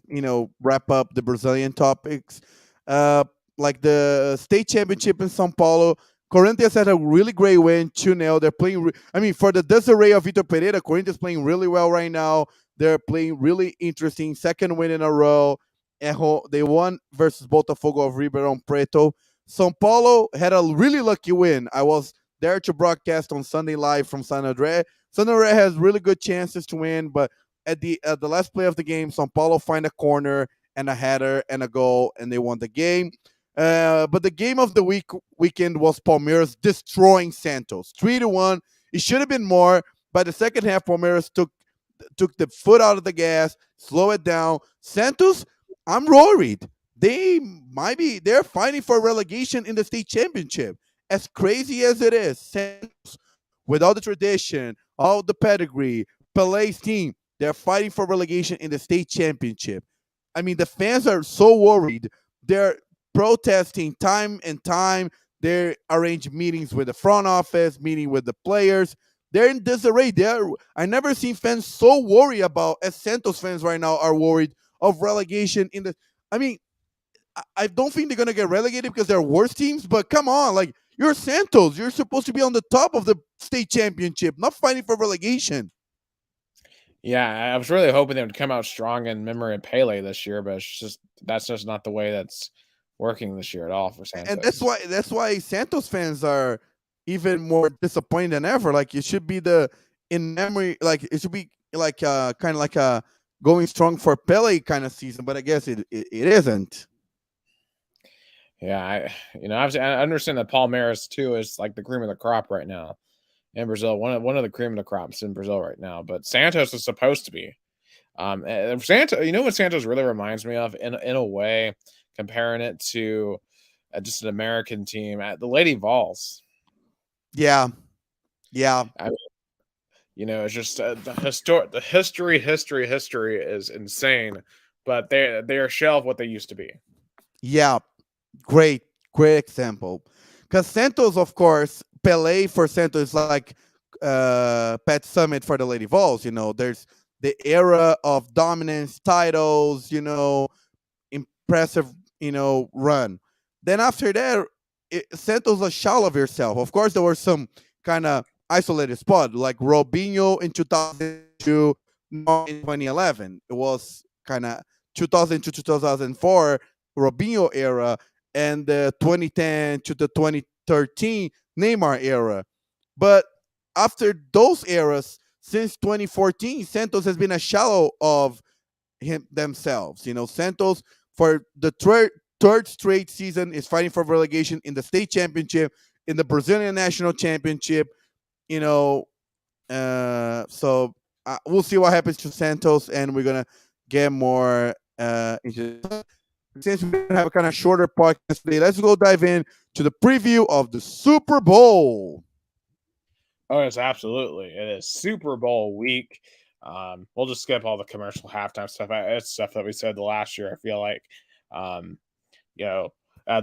wrap up the Brazilian topics. Like the state championship in São Paulo, Corinthians had a really great win, 2-0. They're playing. For the disarray of Vitor Pereira, Corinthians playing really well right now. They're playing really interesting. Second win in a row. They won versus Botafogo of Ribeirão Preto. São Paulo had a really lucky win. I was there to broadcast on Sunday live from San André. San André has really good chances to win, but at the last play of the game, São Paulo find a corner and a header and a goal, and they won the game. But the game of the weekend was Palmeiras destroying Santos, 3-1. It should have been more. By the second half, Palmeiras took the foot out of the gas, slow it down. Santos, I'm worried. They're fighting for relegation in the state championship. As crazy as it is, Santos, with all the tradition, all the pedigree, Pelé's team, they're fighting for relegation in the state championship. The fans are so worried. They're protesting time and time. They arrange meetings with the front office, meeting with the players. They're in disarray. I never seen fans so worried about as Santos fans right now are worried of relegation in the. I don't think they're gonna get relegated because they're worse teams. But come on, like you're Santos. You're supposed to be on the top of the state championship, not fighting for relegation. Yeah, I was really hoping they would come out strong in memory of Pele this year, but that's just not the way that's working this year at all for Santos. And that's why Santos fans are even more disappointed than ever. Like it should be in memory, like it should be like kind of like a going strong for Pele kind of season, but I guess it isn't. Yeah, obviously I understand that Palmeiras too is like the cream of the crop right now in Brazil. One of the cream of the crops in Brazil right now, but Santos is supposed to be. Santos, what Santos really reminds me of in a way, comparing it to just an American team at the Lady Vols. Yeah. It's just the history is insane, but they are shell of what they used to be. Yeah, great example. Because Santos, of course, Pelé for Santos is like Pat Summit for the Lady Vols. There's the era of dominance, titles, impressive, run. Then after that, Santos a shell of yourself. Of course, there were some kind of isolated spot like Robinho in 2002, in 2011. It was kind of 2000 to 2004 Robinho era, and the 2010 to the 2013 Neymar era. But after those eras, since 2014, Santos has been a shallow of themselves. Santos for the third straight season is fighting for relegation in the state championship, in the Brazilian national championship. So we'll see what happens to Santos, and we're gonna get more into. Since we have a kind of shorter podcast today, let's go dive in to the preview of the Super Bowl. Oh, yes, absolutely. It is Super Bowl week. We'll just skip all the commercial halftime stuff. It's stuff that we said the last year. I feel like,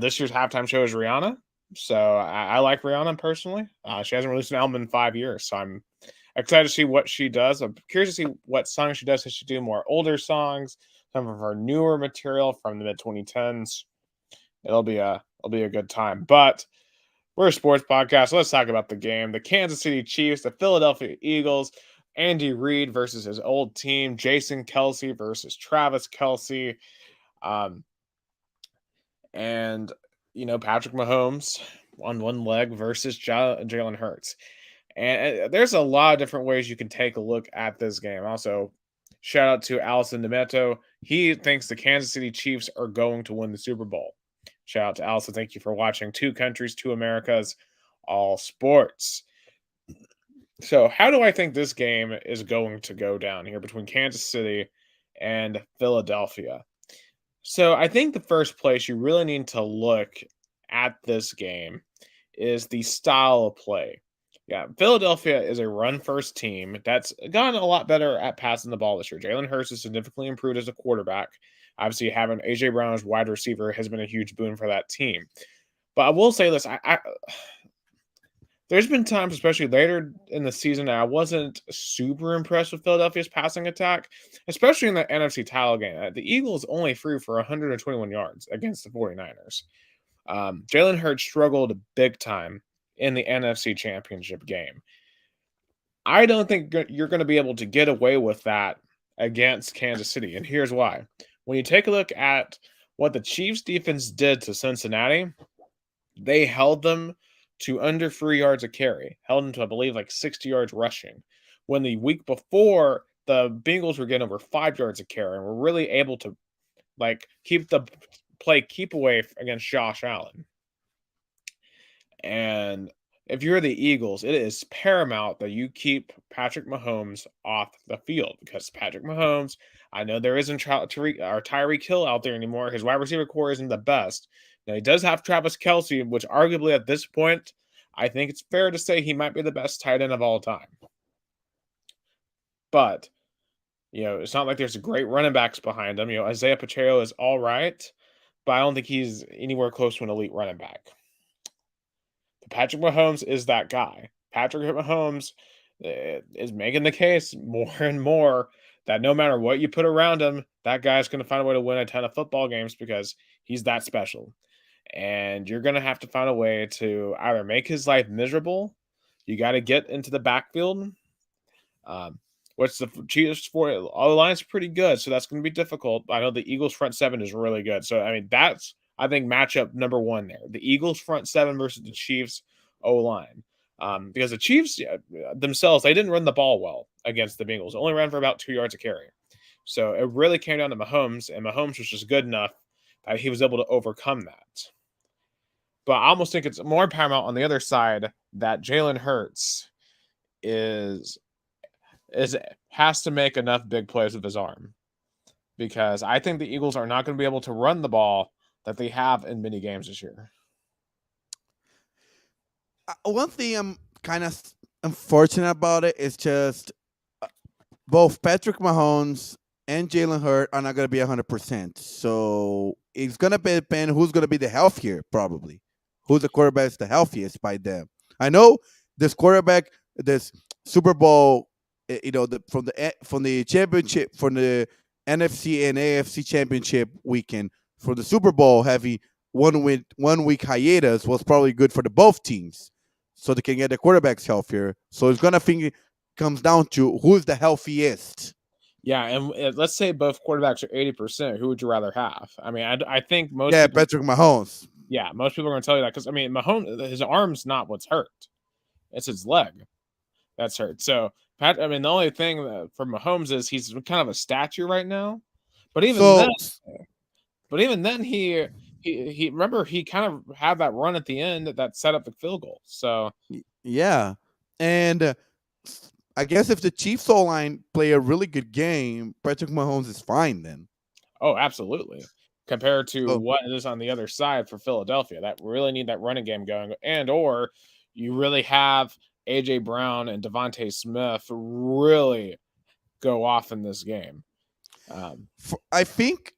this year's halftime show is Rihanna. So I like Rihanna personally. She hasn't released an album in 5 years. So excited to see what she does. I'm curious to see what songs she does. Does she do more older songs, some of her newer material from the mid 2010s? It'll be a good time. But we're a sports podcast, so let's talk about the game. The Kansas City Chiefs, the Philadelphia Eagles, Andy Reid versus his old team, Jason Kelsey versus Travis Kelsey. Um, and Patrick Mahomes on one leg versus Jalen Hurts. And there's a lot of different ways you can take a look at this game. Also, shout out to Allison Demeto. He thinks the Kansas City Chiefs are going to win the Super Bowl. Shout out to Allison. Thank you for watching. Two countries, two Americas, all sports. So, how do I think this game is going to go down here between Kansas City and Philadelphia? So, I think the first place you really need to look at this game is the style of play. Yeah, Philadelphia is a run-first team that's gotten a lot better at passing the ball this year. Jalen Hurts has significantly improved as a quarterback. Obviously, having A.J. Brown as wide receiver has been a huge boon for that team. But I will say this: there's been times, especially later in the season, that I wasn't super impressed with Philadelphia's passing attack, especially in the NFC title game. The Eagles only threw for 121 yards against the 49ers. Jalen Hurts struggled big time in the NFC Championship game. I don't think you're going to be able to get away with that against Kansas City, and here's why. When you take a look at what the Chiefs defense did to Cincinnati, they held them to under 3 yards a carry, held them to, I believe, like 60 yards rushing. When the week before, the Bengals were getting over 5 yards a carry and were really able to keep the keep away against Josh Allen. And if you're the Eagles, it is paramount that you keep Patrick Mahomes off the field, because Patrick Mahomes, I know there isn't Tyreek Hill out there anymore. His wide receiver core isn't the best. Now, he does have Travis Kelsey, which arguably at this point, I think it's fair to say he might be the best tight end of all time. But, it's not like there's great running backs behind him. Isaiah Pacheco is all right, but I don't think he's anywhere close to an elite running back. Patrick Mahomes is that guy. Patrick Mahomes is making the case more and more that no matter what you put around him, that guy's going to find a way to win a ton of football games because he's that special. And you're going to have to find a way to either make his life miserable. You got to get into the backfield, which the Chiefs for all the line's pretty good, so that's going to be difficult. I know the Eagles front seven is really good, so I mean that's I think matchup number one there. The Eagles front seven versus the Chiefs O-line. Because the Chiefs themselves, they didn't run the ball well against the Bengals. They only ran for about 2 yards a carry. So it really came down to Mahomes, and Mahomes was just good enough that he was able to overcome that. But I almost think it's more paramount on the other side that Jalen Hurts has to make enough big plays with his arm. Because I think the Eagles are not going to be able to run the ball that they have in many games this year. One thing I'm kind of unfortunate about it is just both Patrick Mahomes and Jalen Hurts are not going to be 100%. So it's going to depend who's going to be the healthier, probably. Who's the quarterback is the healthiest by them. I know this quarterback, this Super Bowl, from the championship, from the NFC and AFC championship weekend, for the Super Bowl having 1 week hiatus was probably good for the both teams, so they can get the quarterbacks healthier. So it's gonna think it comes down to who's the healthiest. Yeah, and let's say both quarterbacks are 80%. Who would you rather have? I mean, I think most Patrick Mahomes. Yeah, most people are going to tell you that because I mean, Mahomes, his arm's not what's hurt; it's his leg that's hurt. So the only thing for Mahomes is he's kind of a statue right now, but even then, he remember he kind of had that run at the end that set up the field goal. So yeah, and I guess if the Chiefs O-line play a really good game, Patrick Mahomes is fine then. Oh, absolutely. Compared to what is on the other side for Philadelphia, that really need that running game going, or you really have A.J. Brown and Devontae Smith really go off in this game. I think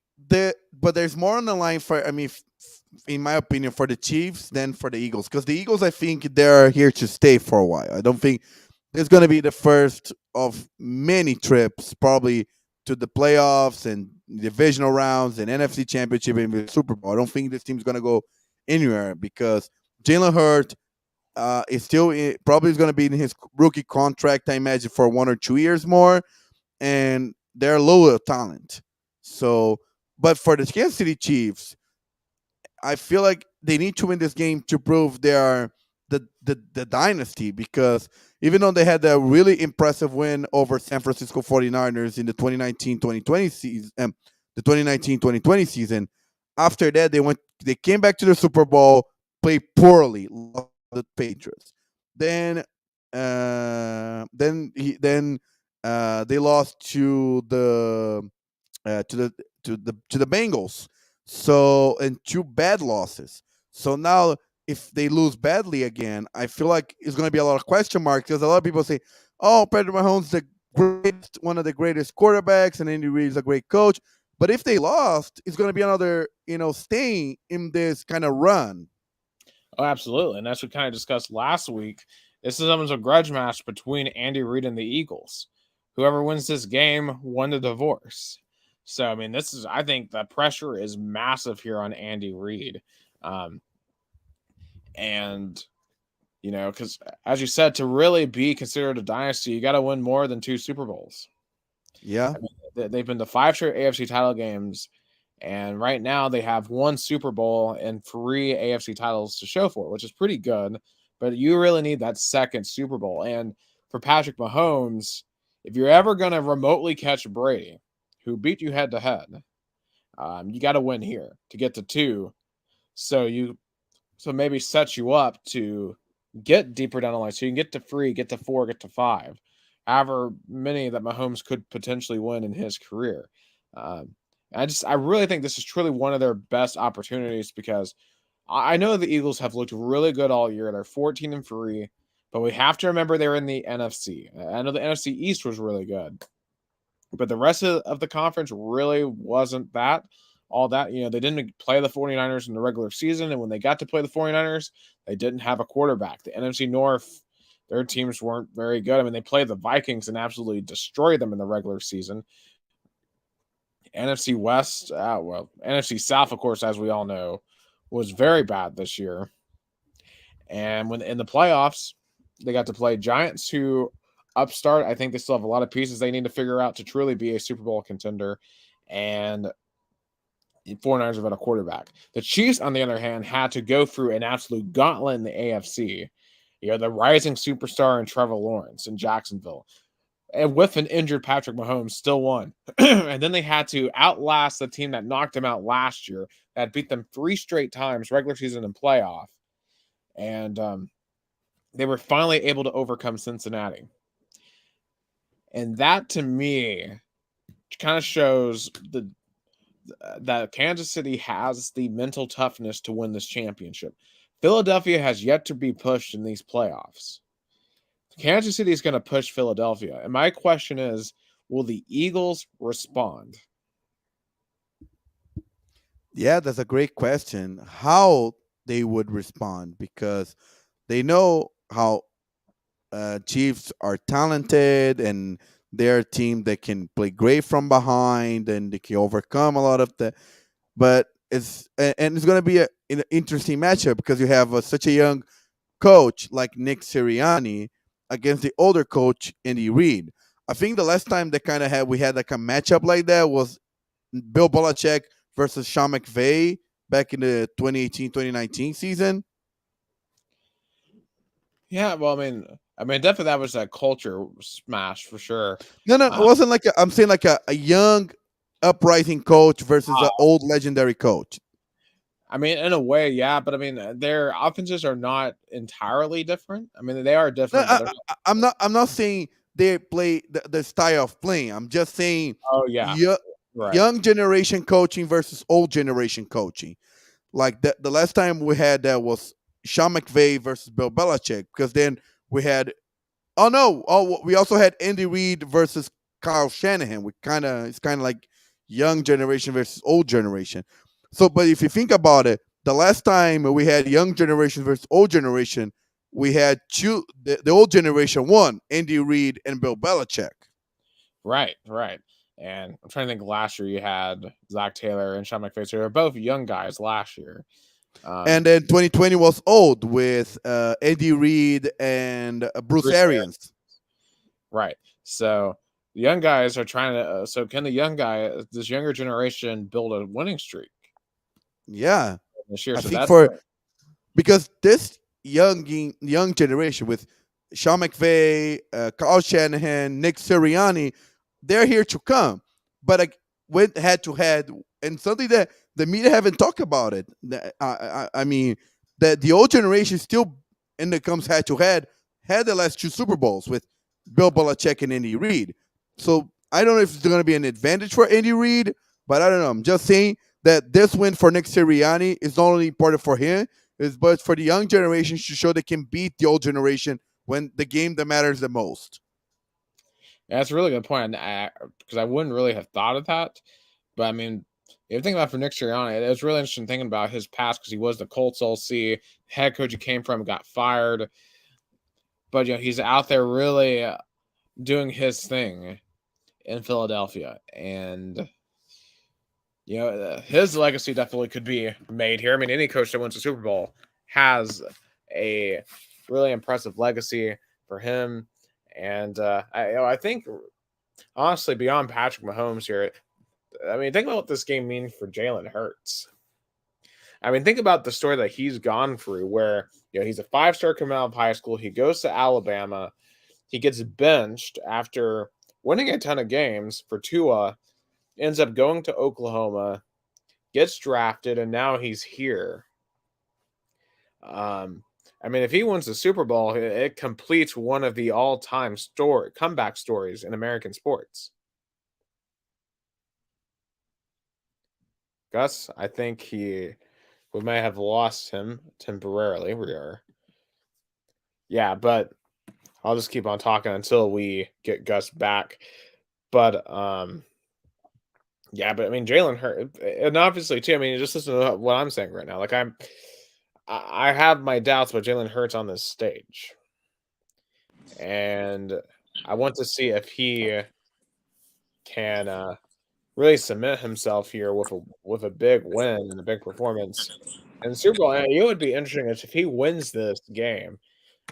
but there's more on the line in my opinion, for the Chiefs than for the Eagles, because the Eagles, I think they're here to stay for a while. I don't think it's going to be the first of many trips, probably to the playoffs and divisional rounds and NFC Championship and the Super Bowl. I don't think this team's going to go anywhere because Jalen Hurts is still probably is going to be in his rookie contract, I imagine, for 1 or 2 years more, and they're low talent. So, but for the Kansas City Chiefs, I feel like they need to win this game to prove they are the dynasty, because even though they had a really impressive win over San Francisco 49ers in the 2019-2020 season, the 2019-2020 season, after that they came back to the Super Bowl, played poorly, lost the Patriots. Then they lost to the Bengals. So, and two bad losses. So now if they lose badly again, I feel like it's going to be a lot of question marks, because a lot of people say, "Oh, Patrick Mahomes is one of the greatest quarterbacks, and Andy Reid is a great coach." But if they lost, it's going to be another, staying in this kind of run. Oh, absolutely. And that's what we kind of discussed last week. This is almost a grudge match between Andy Reid and the Eagles. Whoever wins this game won the divorce. So, I mean, I think the pressure is massive here on Andy Reid. And, because as you said, to really be considered a dynasty, you got to win more than 2 Super Bowls. Yeah. I mean, they've been to 5 straight AFC title games. And right now they have 1 Super Bowl and 3 AFC titles to show for it, which is pretty good. But you really need that second Super Bowl. And for Patrick Mahomes, if you're ever going to remotely catch Brady, who beat you head to head, you got to win here to get to 2. So maybe set you up to get deeper down the line. So you can get to 3, get to 4, get to 5. However many that Mahomes could potentially win in his career. I really think this is truly one of their best opportunities, because I know the Eagles have looked really good all year. They're 14-3, but we have to remember they're in the NFC. I know the NFC East was really good, but the rest of the conference really wasn't all that. They didn't play the 49ers in the regular season, and when they got to play the 49ers, they didn't have a quarterback. The NFC North, their teams weren't very good. I mean, they played the Vikings and absolutely destroyed them in the regular season. NFC West, NFC South, of course, as we all know, was very bad this year. And when in the playoffs, they got to play Giants, who upstart. I think they still have a lot of pieces they need to figure out to truly be a Super Bowl contender. And the 49ers have had a quarterback. The Chiefs, on the other hand, had to go through an absolute gauntlet in the AFC. The rising superstar in Trevor Lawrence in Jacksonville, and with an injured Patrick Mahomes, still won. And then they had to outlast the team that knocked them out last year, that beat them 3 straight times, regular season and playoff. And they were finally able to overcome Cincinnati. And that, to me, kind of shows that Kansas City has the mental toughness to win this championship. Philadelphia has yet to be pushed in these playoffs. Kansas City is going to push Philadelphia. And my question is, will the Eagles respond? Yeah, that's a great question. How they would respond, because they know how Chiefs are talented, and they're a team that can play great from behind, and they can overcome a lot of the. But it's going to be an interesting matchup, because you have such a young coach like Nick Sirianni against the older coach Andy Reid. I think the last time we had like a matchup like that was Bill Belichick versus Sean McVay back in the 2018-2019 season. Yeah, well, I mean, definitely that was a culture smash for sure. No, it wasn't like I'm saying like a young uprising coach versus an old legendary coach. I mean, in a way, yeah, but I mean, their offenses are not entirely different. I mean, they are different. No, I'm not saying they play the style of playing. I'm just saying, oh yeah, right. Young generation coaching versus old generation coaching. Like the last time we had that was Sean McVay versus Bill Belichick, because then we had we also had Andy Reid versus Kyle Shanahan. It's kind of like young generation versus old generation. So, but if you think about it, the last time we had young generation versus old generation we had the old generation one, Andy Reid and Bill Belichick. Right. And I'm trying to think. Last year you had Zach Taylor and Sean McVay. So they were both young guys last year. And then 2020 was old with Andy Reid and Bruce Arians. Right. So the young guys are trying to. So can the young guy, this younger generation, build a winning streak Yeah, this year? I So think that's because this young generation with Sean McVay, Kyle Shanahan, Nick Sirianni, they're here to come. But I went head to head, and something that the media haven't talked about it. I mean, that the old generation still, and it comes head to head, had the last two Super Bowls with Bill Belichick and Andy Reid. So I don't know if it's going to be an advantage for Andy Reid, but I don't know. I'm just saying that this win for Nick Sirianni is not only important for him, but for the young generation to show they can beat the old generation when the game that matters the most. that's a really good point. Because I wouldn't really have thought of that, but I mean, if you think about for Nick Sirianni, it was really interesting thinking about his past because he was the Colts OC head coach. He came from, got fired, but he's out there really doing his thing in Philadelphia, and his legacy definitely could be made here. I mean, any coach that wins a Super Bowl has a really impressive legacy for him, and I think honestly, beyond Patrick Mahomes here, I mean, think about what this game means for Jalen Hurts. I mean, think about the story that he's gone through, where he's a 5-star coming out of high school. He goes to Alabama. He gets benched after winning a ton of games for Tua, ends up going to Oklahoma, gets drafted, and now he's here. I mean, if he wins the Super Bowl, it completes one of the all-time comeback stories in American sports. Gus, I think we may have lost him temporarily. But I'll just keep on talking until we get Gus back. But I mean, Jalen Hurts, and obviously too. I mean, just listen to what I'm saying right now. Like I have my doubts about Jalen Hurts on this stage, and I want to see if he can really cement himself here with a big win and a big performance. And the Super Bowl, it would be interesting if he wins this game.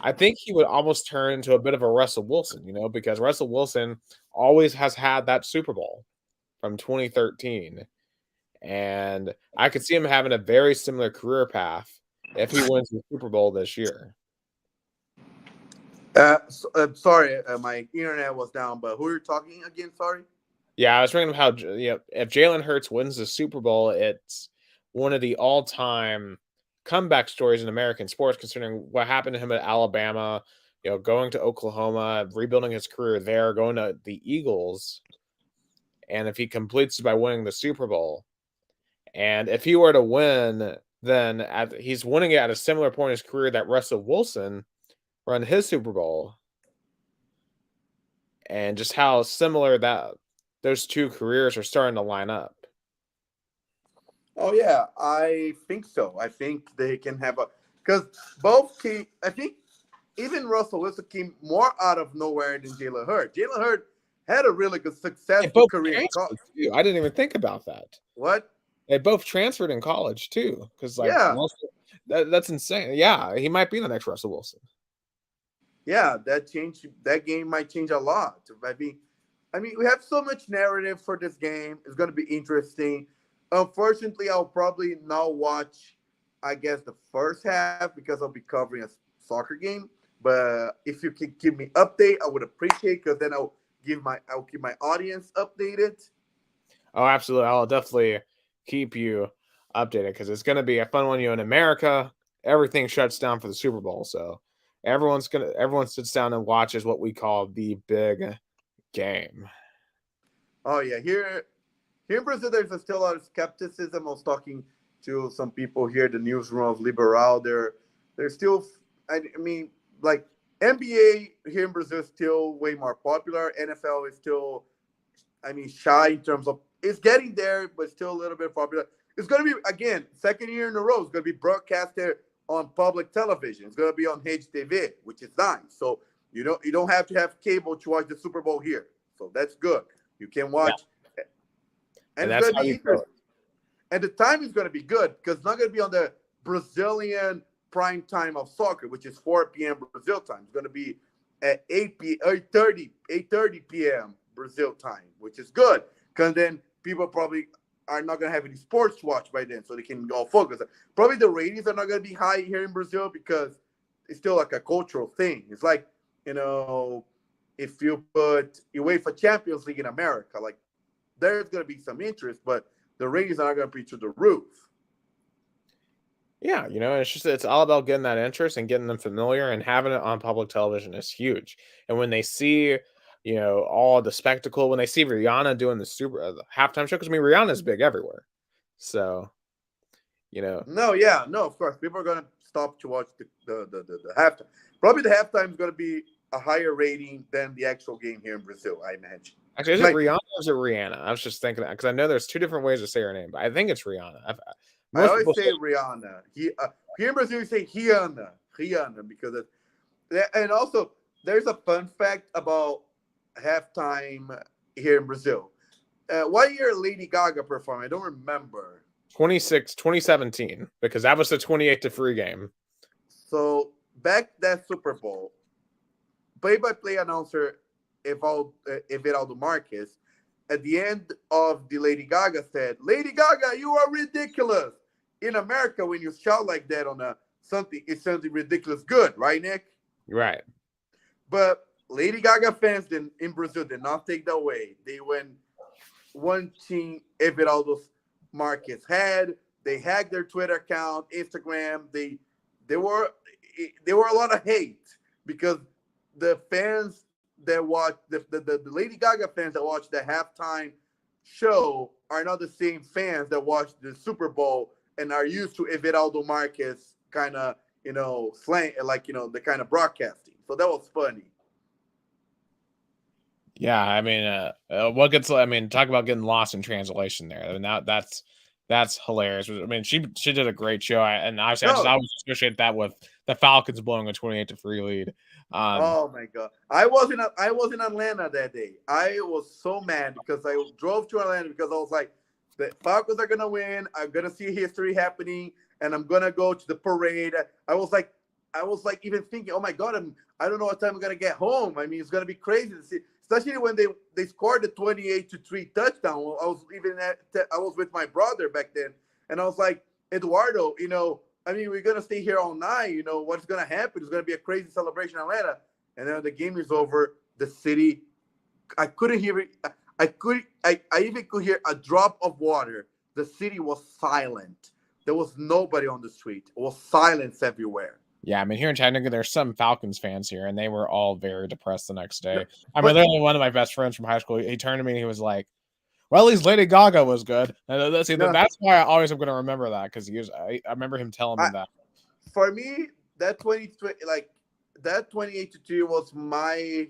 I think he would almost turn into a bit of a Russell Wilson, because Russell Wilson always has had that Super Bowl from 2013. And I could see him having a very similar career path if he wins the Super Bowl this year. Sorry, my internet was down, but who are you talking again? Sorry. Yeah, I was thinking of how if Jalen Hurts wins the Super Bowl, it's one of the all-time comeback stories in American sports, considering what happened to him at Alabama, going to Oklahoma, rebuilding his career there, going to the Eagles, and if he completes by winning the Super Bowl, and if he were to win, then he's winning it at a similar point in his career that Russell Wilson won his Super Bowl, and just how similar that those two careers are starting to line up. Oh yeah, I think so. I think they can have because both came. I think even Russell Wilson came more out of nowhere than Jalen Hurts. Jalen Hurts had a really good successful career in college. I didn't even think about that. What? They both transferred in college too, because that's insane. Yeah, he might be the next Russell Wilson. Yeah, that game might change a lot. I mean, we have so much narrative for this game. It's going to be interesting. Unfortunately, I'll probably not watch, I guess, the first half because I'll be covering a soccer game. But if you can give me update, I would appreciate, because then I'll keep my audience updated. Oh, absolutely. I'll definitely keep you updated, because it's going to be a fun one. In America, everything shuts down for the Super Bowl, so everyone sits down and watches what we call the big game. Oh yeah, here in Brazil, there's still a lot of skepticism. I was talking to some people here, the newsroom of Liberal. They're still, I mean, like NBA here in Brazil is still way more popular. NFL is still, shy in terms of, it's getting there, but still a little bit popular. It's going to be, again, second year in a row, it's going to be broadcasted on public television. It's going to be on HTV, which is nice. So you don't have to have cable to watch the Super Bowl here. So that's good. You can watch, and it's going to be interesting. And the time is going to be good because it's not going to be on the Brazilian prime time of soccer, which is 4 p.m. Brazil time. It's going to be at 8:30 p.m. Brazil time, which is good because then people probably are not going to have any sports to watch by then, so they can all focus. Probably the ratings are not going to be high here in Brazil because it's still like a cultural thing. It's like, if you put UEFA Champions League in America, like there's going to be some interest, but the ratings are not going to be to the roof. Yeah, it's all about getting that interest and getting them familiar, and having it on public television is huge. And when they see, all the spectacle, when they see Rihanna doing the halftime show, because Rihanna's big everywhere. So, No, of course, people are going to stop to watch the halftime. Probably the halftime is going to be a higher rating than the actual game here in Brazil, I imagine. Actually, is it Rihanna or is it Rihanna? I was just thinking that because I know there's two different ways to say her name, but I think it's Rihanna. I always say Rihanna. Here in Brazil, you say Rihanna, because and also there's a fun fact about halftime here in Brazil. What year Lady Gaga performed? I don't remember. 2017, because that was the 28-3 game. So back that Super Bowl, play-by-play announcer Everaldo Marques, at the end of the Lady Gaga said, "Lady Gaga, you are ridiculous." In America, when you shout like that on it's something ridiculous good, right, Nick? Right. But Lady Gaga fans in Brazil did not take that way. They went one team Everaldo Marques had. They hacked their Twitter account, Instagram. There were a lot of hate because the fans that watch the Lady Gaga fans that watch the halftime show are not the same fans that watch the Super Bowl and are used to Everaldo Marques kind of slang, like the kind of broadcasting. So that was funny. Yeah, talk about getting lost in translation there. I mean, that's hilarious. I mean, she did a great show, and obviously I always associate that with the Falcons blowing a 28-3 lead. Oh my God! I was in Atlanta that day. I was so mad because I drove to Atlanta because I was like, the Falcons are gonna win. I'm gonna see history happening, and I'm gonna go to the parade. I was like even thinking, oh my God, I don't know what time I'm gonna get home. I mean, it's gonna be crazy to see, especially when they scored the 28-3 touchdown. I was with my brother back then, and I was like, Eduardo, we're gonna stay here all night. What's gonna happen? It's gonna be a crazy celebration in Atlanta. And then the game is over. The city, I couldn't hear it. I even could hear a drop of water. The city was silent. There was nobody on the street. It was silence everywhere. Yeah, I mean, here in Chattanooga, there's some Falcons fans here, and they were all very depressed the next day. Literally one of my best friends from high school, he turned to me and he was like, well, at least Lady Gaga was good. And that's why I always am going to remember that, because I remember him telling me that. For me, that 28-2 was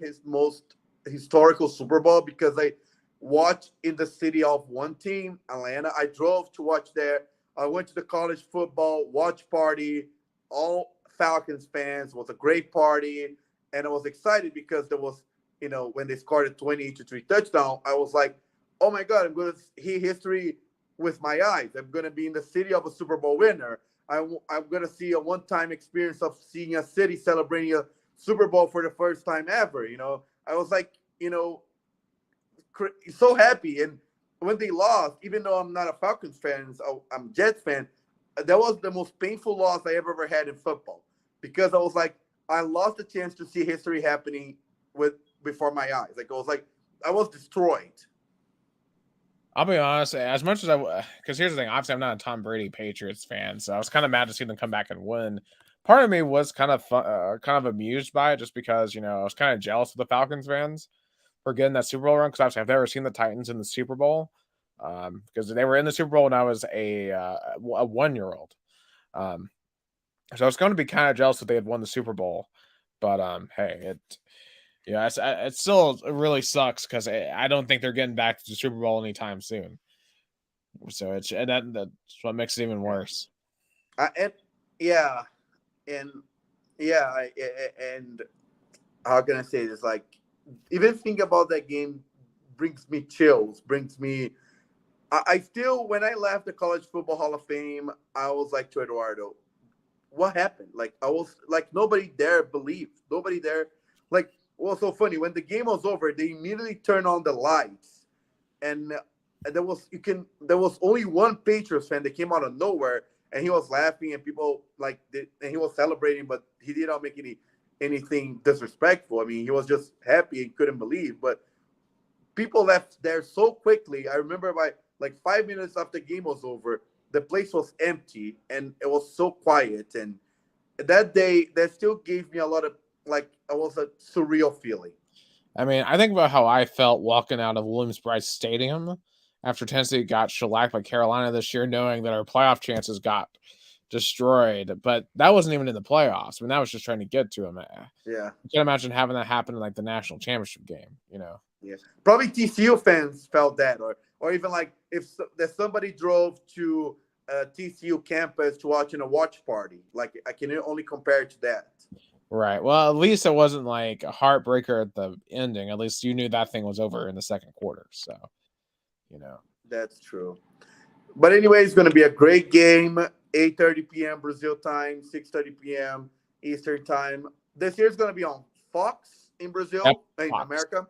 his most historical Super Bowl because I watched in the city of one team, Atlanta. I drove to watch there. I went to the college football watch party. All Falcons fans. It was a great party, and I was excited because there was, when they scored a 28-3 touchdown, I was like, oh my God, I'm going to hear history with my eyes. I'm going to be in the city of a Super Bowl winner. I'm going to see a one-time experience of seeing a city celebrating a Super Bowl for the first time ever. I was like, so happy. And when they lost, even though I'm not a Falcons fan, I'm a Jets fan, that was the most painful loss I ever had in football, because I was like, I lost the chance to see history happening before my eyes. I was destroyed. I'll be honest, as much as because here's the thing, obviously I'm not a Tom Brady Patriots fan, so I was kind of mad to see them come back and win. Part of me was kind of amused by it, just because, I was kind of jealous of the Falcons fans for getting that Super Bowl run, because obviously I've never seen the Titans in the Super Bowl, because they were in the Super Bowl when I was a 1-year-old. So I was going to be kind of jealous that they had won the Super Bowl, but hey, it still really sucks, because I don't think they're getting back to the Super Bowl anytime soon. So that's what makes it even worse. Yeah, And yeah, and how can I say this? Like, even think about that game brings me chills, brings me. I still, when I left the College Football Hall of Fame, I was like to Eduardo, what happened? Like, I was like, nobody there believed. Nobody there. Like, it was so funny. When the game was over, they immediately turned on the lights. And there was only one Patriots fan that came out of nowhere, and he was laughing, and people and he was celebrating, but he did not make anything disrespectful. I mean, he was just happy and couldn't believe. But people left there so quickly. I remember by like 5 minutes after the game was over, the place was empty and it was so quiet. And that day, that still gave me a lot of like, it was a surreal feeling. I mean, I think about how I felt walking out of Williams-Brice Stadium after Tennessee got shellacked by Carolina this year, knowing that our playoff chances got destroyed. But that wasn't even in the playoffs. I mean, that was just trying to get to him. Yeah. You can't imagine having that happen in like the national championship game, you know? Yeah. Probably TCU fans felt that, or even like if somebody drove to TCU campus to watch in a watch party. Like, I can only compare it to that. Right. Well, at least it wasn't like a heartbreaker at the ending. At least you knew that thing was over in the second quarter. So, you know. That's true. But anyway, it's going to be a great game. 8:30 p.m. Brazil time, 6:30 p.m. Eastern time. This year's going to be on Fox in Brazil, Yep, in Fox. America.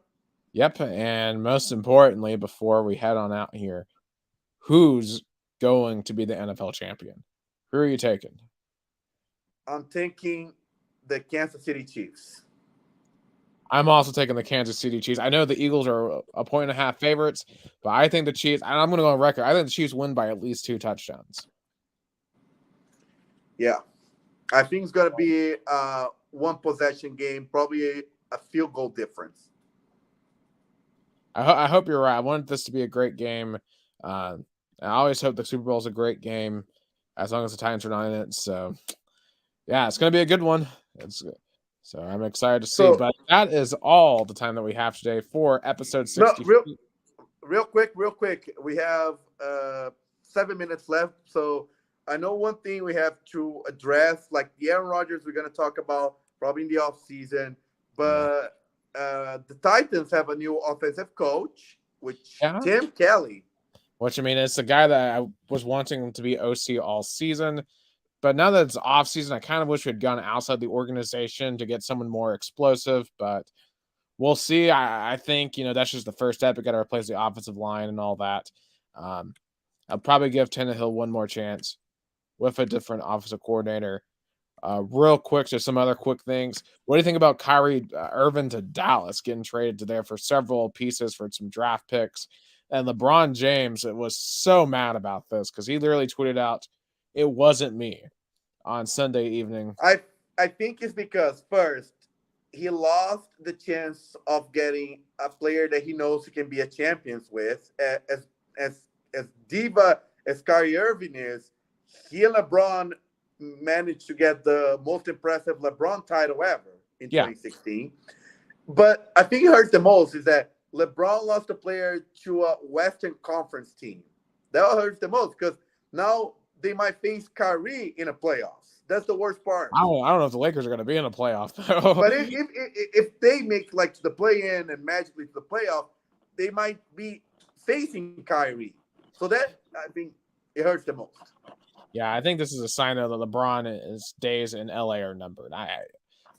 Yep. And most importantly, before we head on out here, who's going to be the NFL champion? Who are you taking? I'm thinking the Kansas City Chiefs. I'm also taking the Kansas City Chiefs. I know the Eagles are a 1.5 favorites, but I think the Chiefs, and I'm going to go on record, I think the Chiefs win by at least 2 touchdowns. Yeah. I think it's going to be a one possession game, probably a field goal difference. I hope you're right. I want this to be a great game. I always hope the Super Bowl is a great game as long as the Titans are not in it. So, yeah, it's going to be a good one. So I'm excited to see. But that is all the time that we have today for episode 60. No, real quick. We have 7 minutes left. So I know one thing we have to address, like the Aaron Rodgers we're going to talk about probably in the offseason. But the Titans have a new offensive coach, Tim Kelly. Which, I mean, it's the guy that I was wanting to be OC all season. But now that it's off season, I kind of wish we had gone outside the organization to get someone more explosive. But we'll see. I think, that's just the first step. We got to replace the offensive line and all that. I'll probably give Tannehill one more chance with a different offensive coordinator. Real quick, just some other quick things. What do you think about Kyrie Irving to Dallas getting traded to there for several pieces for some draft picks? And LeBron James was so mad about this because he literally tweeted out, "It wasn't me," on Sunday evening. I think it's because first he lost the chance of getting a player that he knows he can be a champion with. As diva as Kyrie Irving is, he and LeBron managed to get the most impressive LeBron title ever in 2016. But I think it hurts the most is that LeBron lost a player to a Western Conference team. That hurts the most because now they might face Kyrie in a playoffs. That's the worst part. I don't know if the Lakers are going to be in a playoff, though. But if they make like the play-in and magically to the playoff, they might be facing Kyrie. So that, I think, it hurts the most. Yeah, I think this is a sign that LeBron's days in LA are numbered.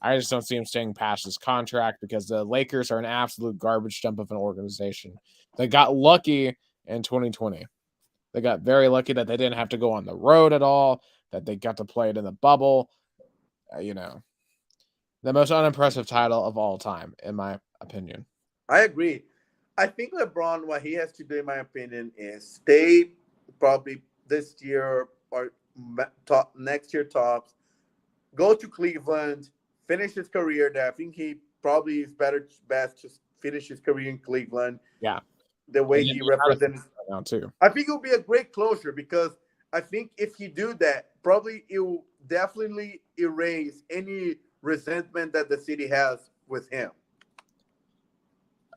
I just don't see him staying past his contract because the Lakers are an absolute garbage dump of an organization. They got lucky in 2020. They got very lucky that they didn't have to go on the road at all, that they got to play it in the bubble. The most unimpressive title of all time, in my opinion. I agree. I think LeBron, what he has to do, in my opinion, is stay probably this year or next year tops, go to Cleveland, finish his career there. I think he probably is best to finish his career in Cleveland. Yeah. The way he represented. Now too. I think it will be a great closure because I think if he do that, probably it will definitely erase any resentment that the city has with him.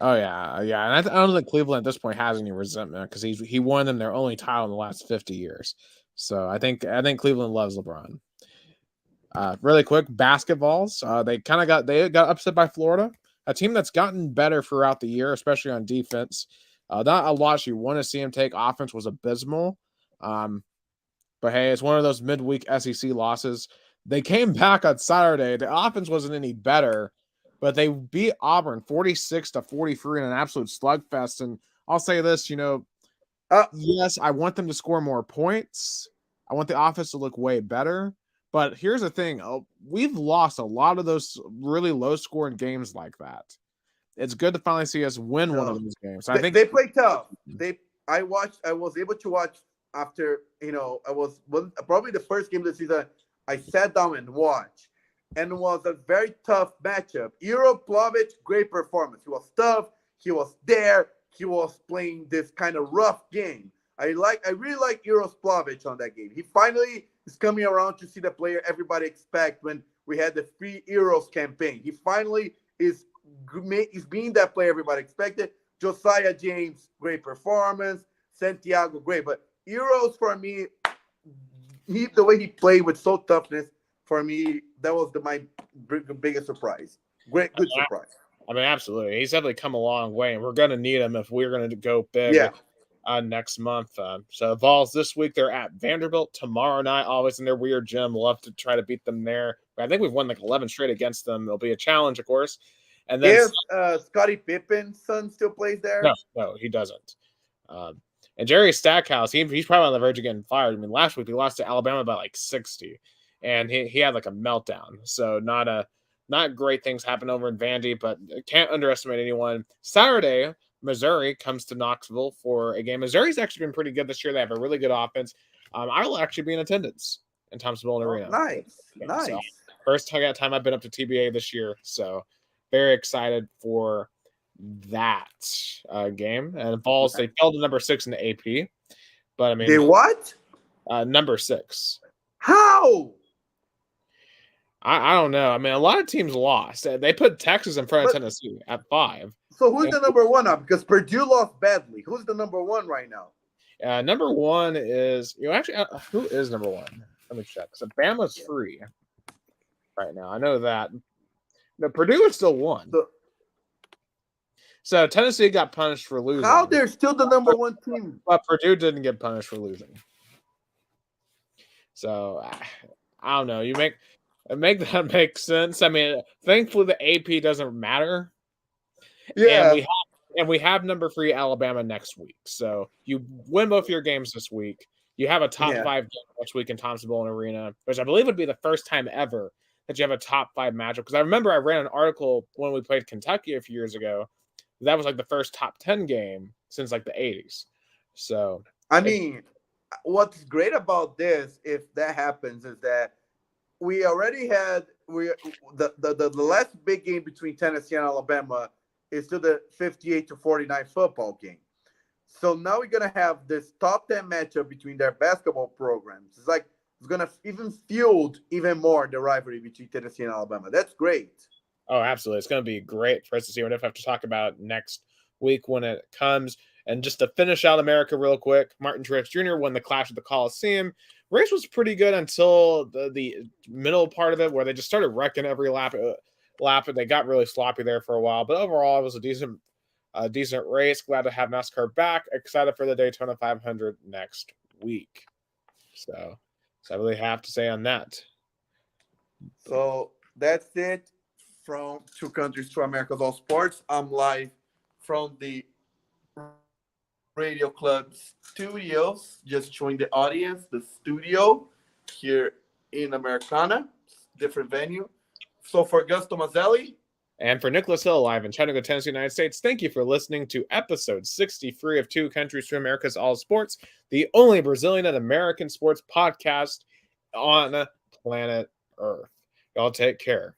Oh yeah. And I don't think Cleveland at this point has any resentment because he won them their only title in the last 50 years. So I think Cleveland loves LeBron. Really quick, basketballs. They got upset by Florida, a team that's gotten better throughout the year, especially on defense. Not a lot you want to see him take. Offense was abysmal. But hey, it's one of those midweek SEC losses. They came back on Saturday. The offense wasn't any better, but they beat Auburn 46-43 in an absolute slugfest. And I'll say this, yes, I want them to score more points. I want the offense to look way better. But here's the thing. We've lost a lot of those really low-scoring games like that. It's good to finally see us win one of those games. I think they play tough. I was able to watch after, probably the first game of the season. I sat down and watched, and it was a very tough matchup. Euro Plovic, great performance. He was tough. He was there. He was playing this kind of rough game. I really like Euro Plovic on that game. He finally is coming around to see the player everybody expect when we had the free Euros campaign. He finally is being that player everybody expected. Josiah James, great performance. Santiago, great. But Euros, for me, the way he played with so toughness, for me, that was my biggest surprise. Good surprise. I mean, absolutely. He's definitely come a long way, and we're going to need him if we're going to go big next month. So the Vols this week, they're at Vanderbilt tomorrow night, always in their weird gym. Love to try to beat them there. But I think we've won like 11 straight against them. It'll be a challenge, of course. And then Scottie Pippen's son still plays there? No, he doesn't. And Jerry Stackhouse, he's probably on the verge of getting fired. I mean, last week he lost to Alabama by like 60, and he had like a meltdown. So not great things happen over in Vandy, but can't underestimate anyone. Saturday, Missouri comes to Knoxville for a game. Missouri's actually been pretty good this year. They have a really good offense. I will actually be in attendance in Thompson-Boling Arena. Nice. So, first time I've been up to TBA this year, so very excited for that game. And Vols, they fell to number 6 in the AP, but I mean, they what? Number 6. How? I don't know. I mean, a lot of teams lost. They put Texas in front of Tennessee at 5. So who's the number 1 now? Because Purdue lost badly. Who's the number 1 right now? Number 1 is who is number 1? Let me check. So Bama's free right now. I know that. No, Purdue is still 1. So Tennessee got punished for losing. How they're still the number 1 team? But Purdue didn't get punished for losing. So I don't know. Make that make sense. I mean, thankfully the AP doesn't matter. Yeah. And we have number 3 Alabama next week. So you win both your games this week. You have a top 5 game next week in Thompson-Boling Arena, which I believe would be the first time ever that you have a top 5 matchup. Because I remember I ran an article when we played Kentucky a few years ago. That was like the first top 10 game since like the 80s. So I mean, what's great about this, if that happens, is that we already had the last big game between Tennessee and Alabama is still the 58-49 football game. So now we're gonna have this top 10 matchup between their basketball programs. It's gonna even fuel even more the rivalry between Tennessee and Alabama. That's great. Oh, absolutely. It's going to be great for us to see. We're going to have to talk about next week when it comes. And just to finish out America real quick, Martin Truex Jr. won the Clash at the Coliseum. Race was pretty good until the middle part of it, where they just started wrecking every lap. And they got really sloppy there for a while. But overall, it was a decent race. Glad to have NASCAR back. Excited for the Daytona 500 next week. So I really have to say on that. So that's it. From Two Countries, Two Americas, All Sports. I'm live from the Radio Club studios. Just showing the audience the studio here in Americana, different venue. So for Gus Tomazeli. And for Nicholas Hill, live in Chattanooga, Tennessee, United States, thank you for listening to episode 63 of Two Countries, Two Americas, All Sports, the only Brazilian and American sports podcast on planet Earth. Y'all take care.